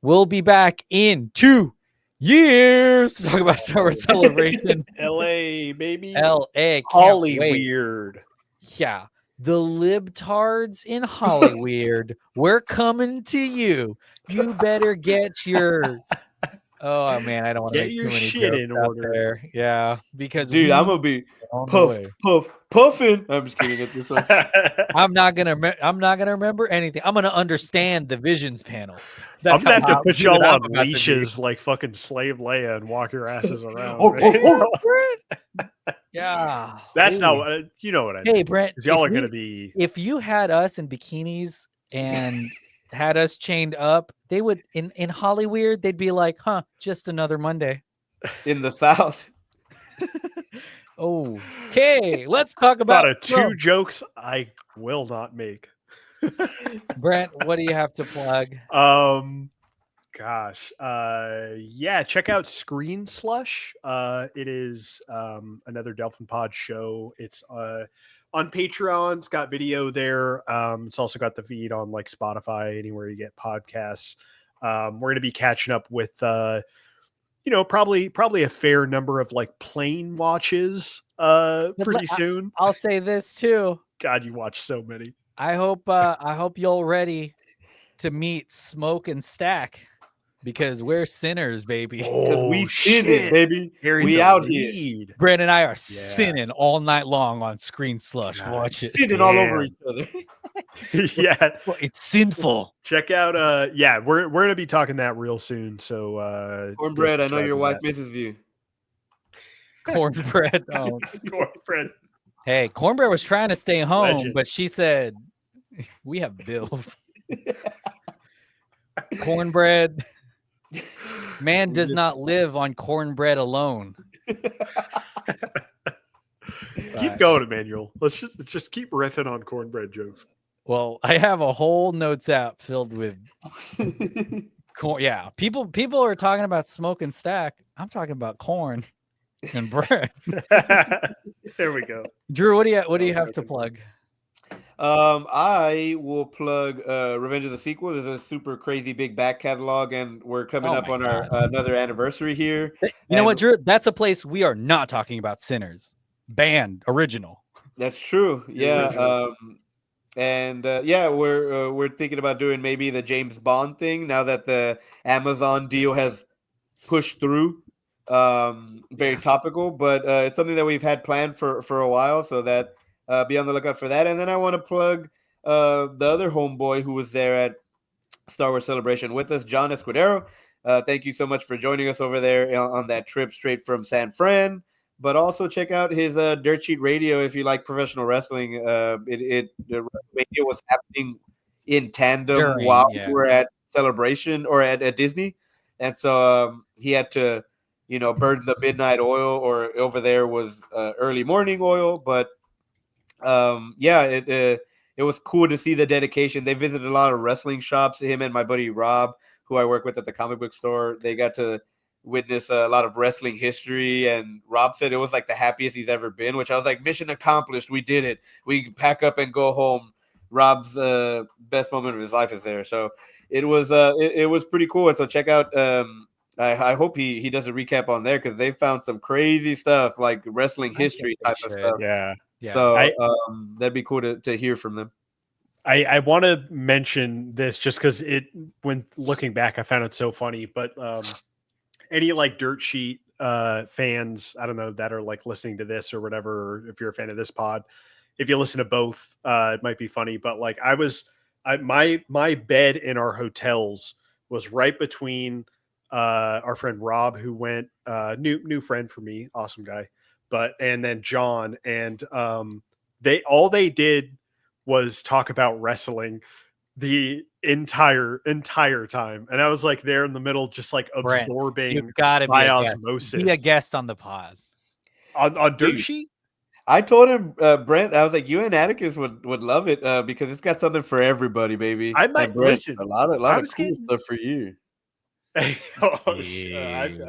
we'll be back in 2 years to talk about Star Wars Celebration. LA, baby. LA. Hollyweird. Yeah. The libtards in Hollyweird. We're coming to you. You better get your... Oh, man, I don't want to get your shit in order. There. Yeah, because dude, I'm going to be puffing. I'm just kidding at this one. I'm not gonna remember anything. I'm gonna understand the Visions panel. I'm gonna have to put y'all on leashes like fucking Slave Leia and walk your asses around. Yeah, that's not what you know what I mean. Hey, Brent, because y'all are gonna be. If you had us in bikinis and had us chained up, they would in Hollyweird. They'd be like, "Huh, just another Monday." In the South. Okay, let's talk about two jokes I will not make. Brent, what do you have to plug? Check out Screen Slush. It is another Delphin Pod show. It's on Patreon. It's got video there. It's also got the feed on like Spotify, anywhere you get podcasts. We're going to be catching up with probably a fair number of like plane watches pretty soon. I'll say this too. God, you watch so many. I hope you're ready to meet Smoke and Stack, because we're sinners, baby. Because we sin it, baby. We out here. Brent and I are sinning all night long on Screen Slush. Watch it. Sinning all over each other. Yeah, it's sinful. Check out we're gonna be talking that real soon. So Cornbread, I know your wife misses you. Cornbread. Cornbread. Hey, Cornbread was trying to stay home, but she said we have bills. Cornbread. Man does not live on cornbread alone. Keep going, Emmanuel. Let's just keep riffing on cornbread jokes. Well, I have a whole notes app filled with corn. Yeah, people are talking about Smoke and Stack. I'm talking about corn and bread. There we go. Drew, what do you have to plug? I will plug Revenge of the Sequel. There's a super crazy big back catalog, and we're coming up on our another anniversary here. You know what, Drew? That's a place we are not talking about Sinners. Band original. That's true. Yeah. We're thinking about doing maybe the James Bond thing now that the Amazon deal has pushed through. Very topical, but it's something that we've had planned for a while, so that be on the lookout for that. And then I want to plug the other homeboy who was there at Star Wars Celebration with us, John Escudero. Thank you so much for joining us over there on that trip straight from San Fran. But also check out his Dirt Sheet Radio if you like professional wrestling. The radio was happening in tandem while we were at Celebration or at Disney, and so he had to, burned the midnight oil, or over there was early morning oil. But it was cool to see the dedication. They visited a lot of wrestling shops. Him and my buddy Rob, who I work with at the comic book store, they got to witness a lot of wrestling history. And Rob said it was like the happiest he's ever been, which I was like, mission accomplished. We did it. We pack up and go home. Rob's best moment of his life is there. So it was pretty cool. And so check out. I hope he does a recap on there, because they found some crazy stuff, like wrestling history type of stuff. Yeah. So that'd be cool to hear from them. I want to mention this just because when looking back, I found it so funny. But any like Dirt Sheet fans, I don't know, that are like listening to this or whatever, or if you're a fan of this pod, if you listen to both, it might be funny. But like my bed in our hotels was right between our friend Rob, who went new friend for me, awesome guy, and then John, and they did was talk about wrestling the entire time, and I was like there in the middle, just like absorbing. You've got to by osmosis. Be a guest on the pod on Dirt Sheet. I told him, Brent, I was like, you and Atticus would love it because it's got something for everybody, baby. I might listen. A lot of cool stuff for you. I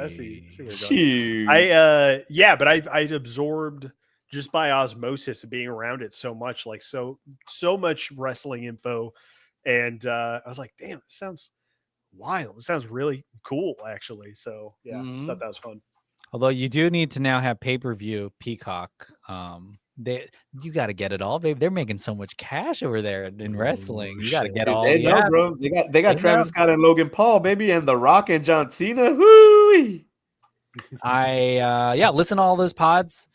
see. But I'd absorbed just by osmosis of being around it so much, like so much wrestling info, and I was like, damn, this sounds wild. It sounds really cool, actually. So yeah, I just thought that was fun. Although you do need to now have pay-per-view Peacock. You got to get it all, babe. They're making so much cash over there in wrestling. You got to get all. They know, bro. They got Travis Scott and Logan Paul, baby, and The Rock and John Cena. Woo! Listen to all those pods.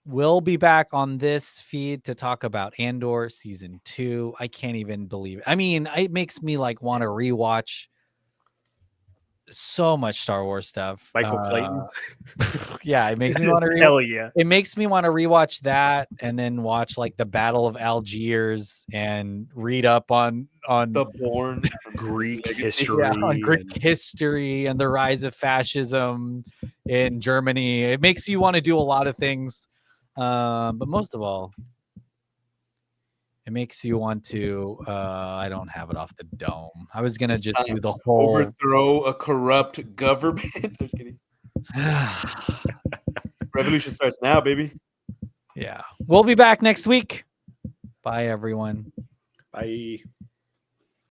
We'll be back on this feed to talk about Andor season 2. I can't even believe it. I mean, it makes me like want to rewatch so much Star Wars stuff. Michael Clayton. Yeah, it makes me want to hell yeah. It makes me want to rewatch that, and then watch like the Battle of Algiers and read up on the Bourne Greek history. On Greek history and the rise of fascism in Germany. It makes you want to do a lot of things. But most of all, it makes you want to I don't have it off the dome. I was gonna just do the whole overthrow a corrupt government. Just kidding. Revolution starts now, baby. Yeah. We'll be back next week. Bye everyone. Bye.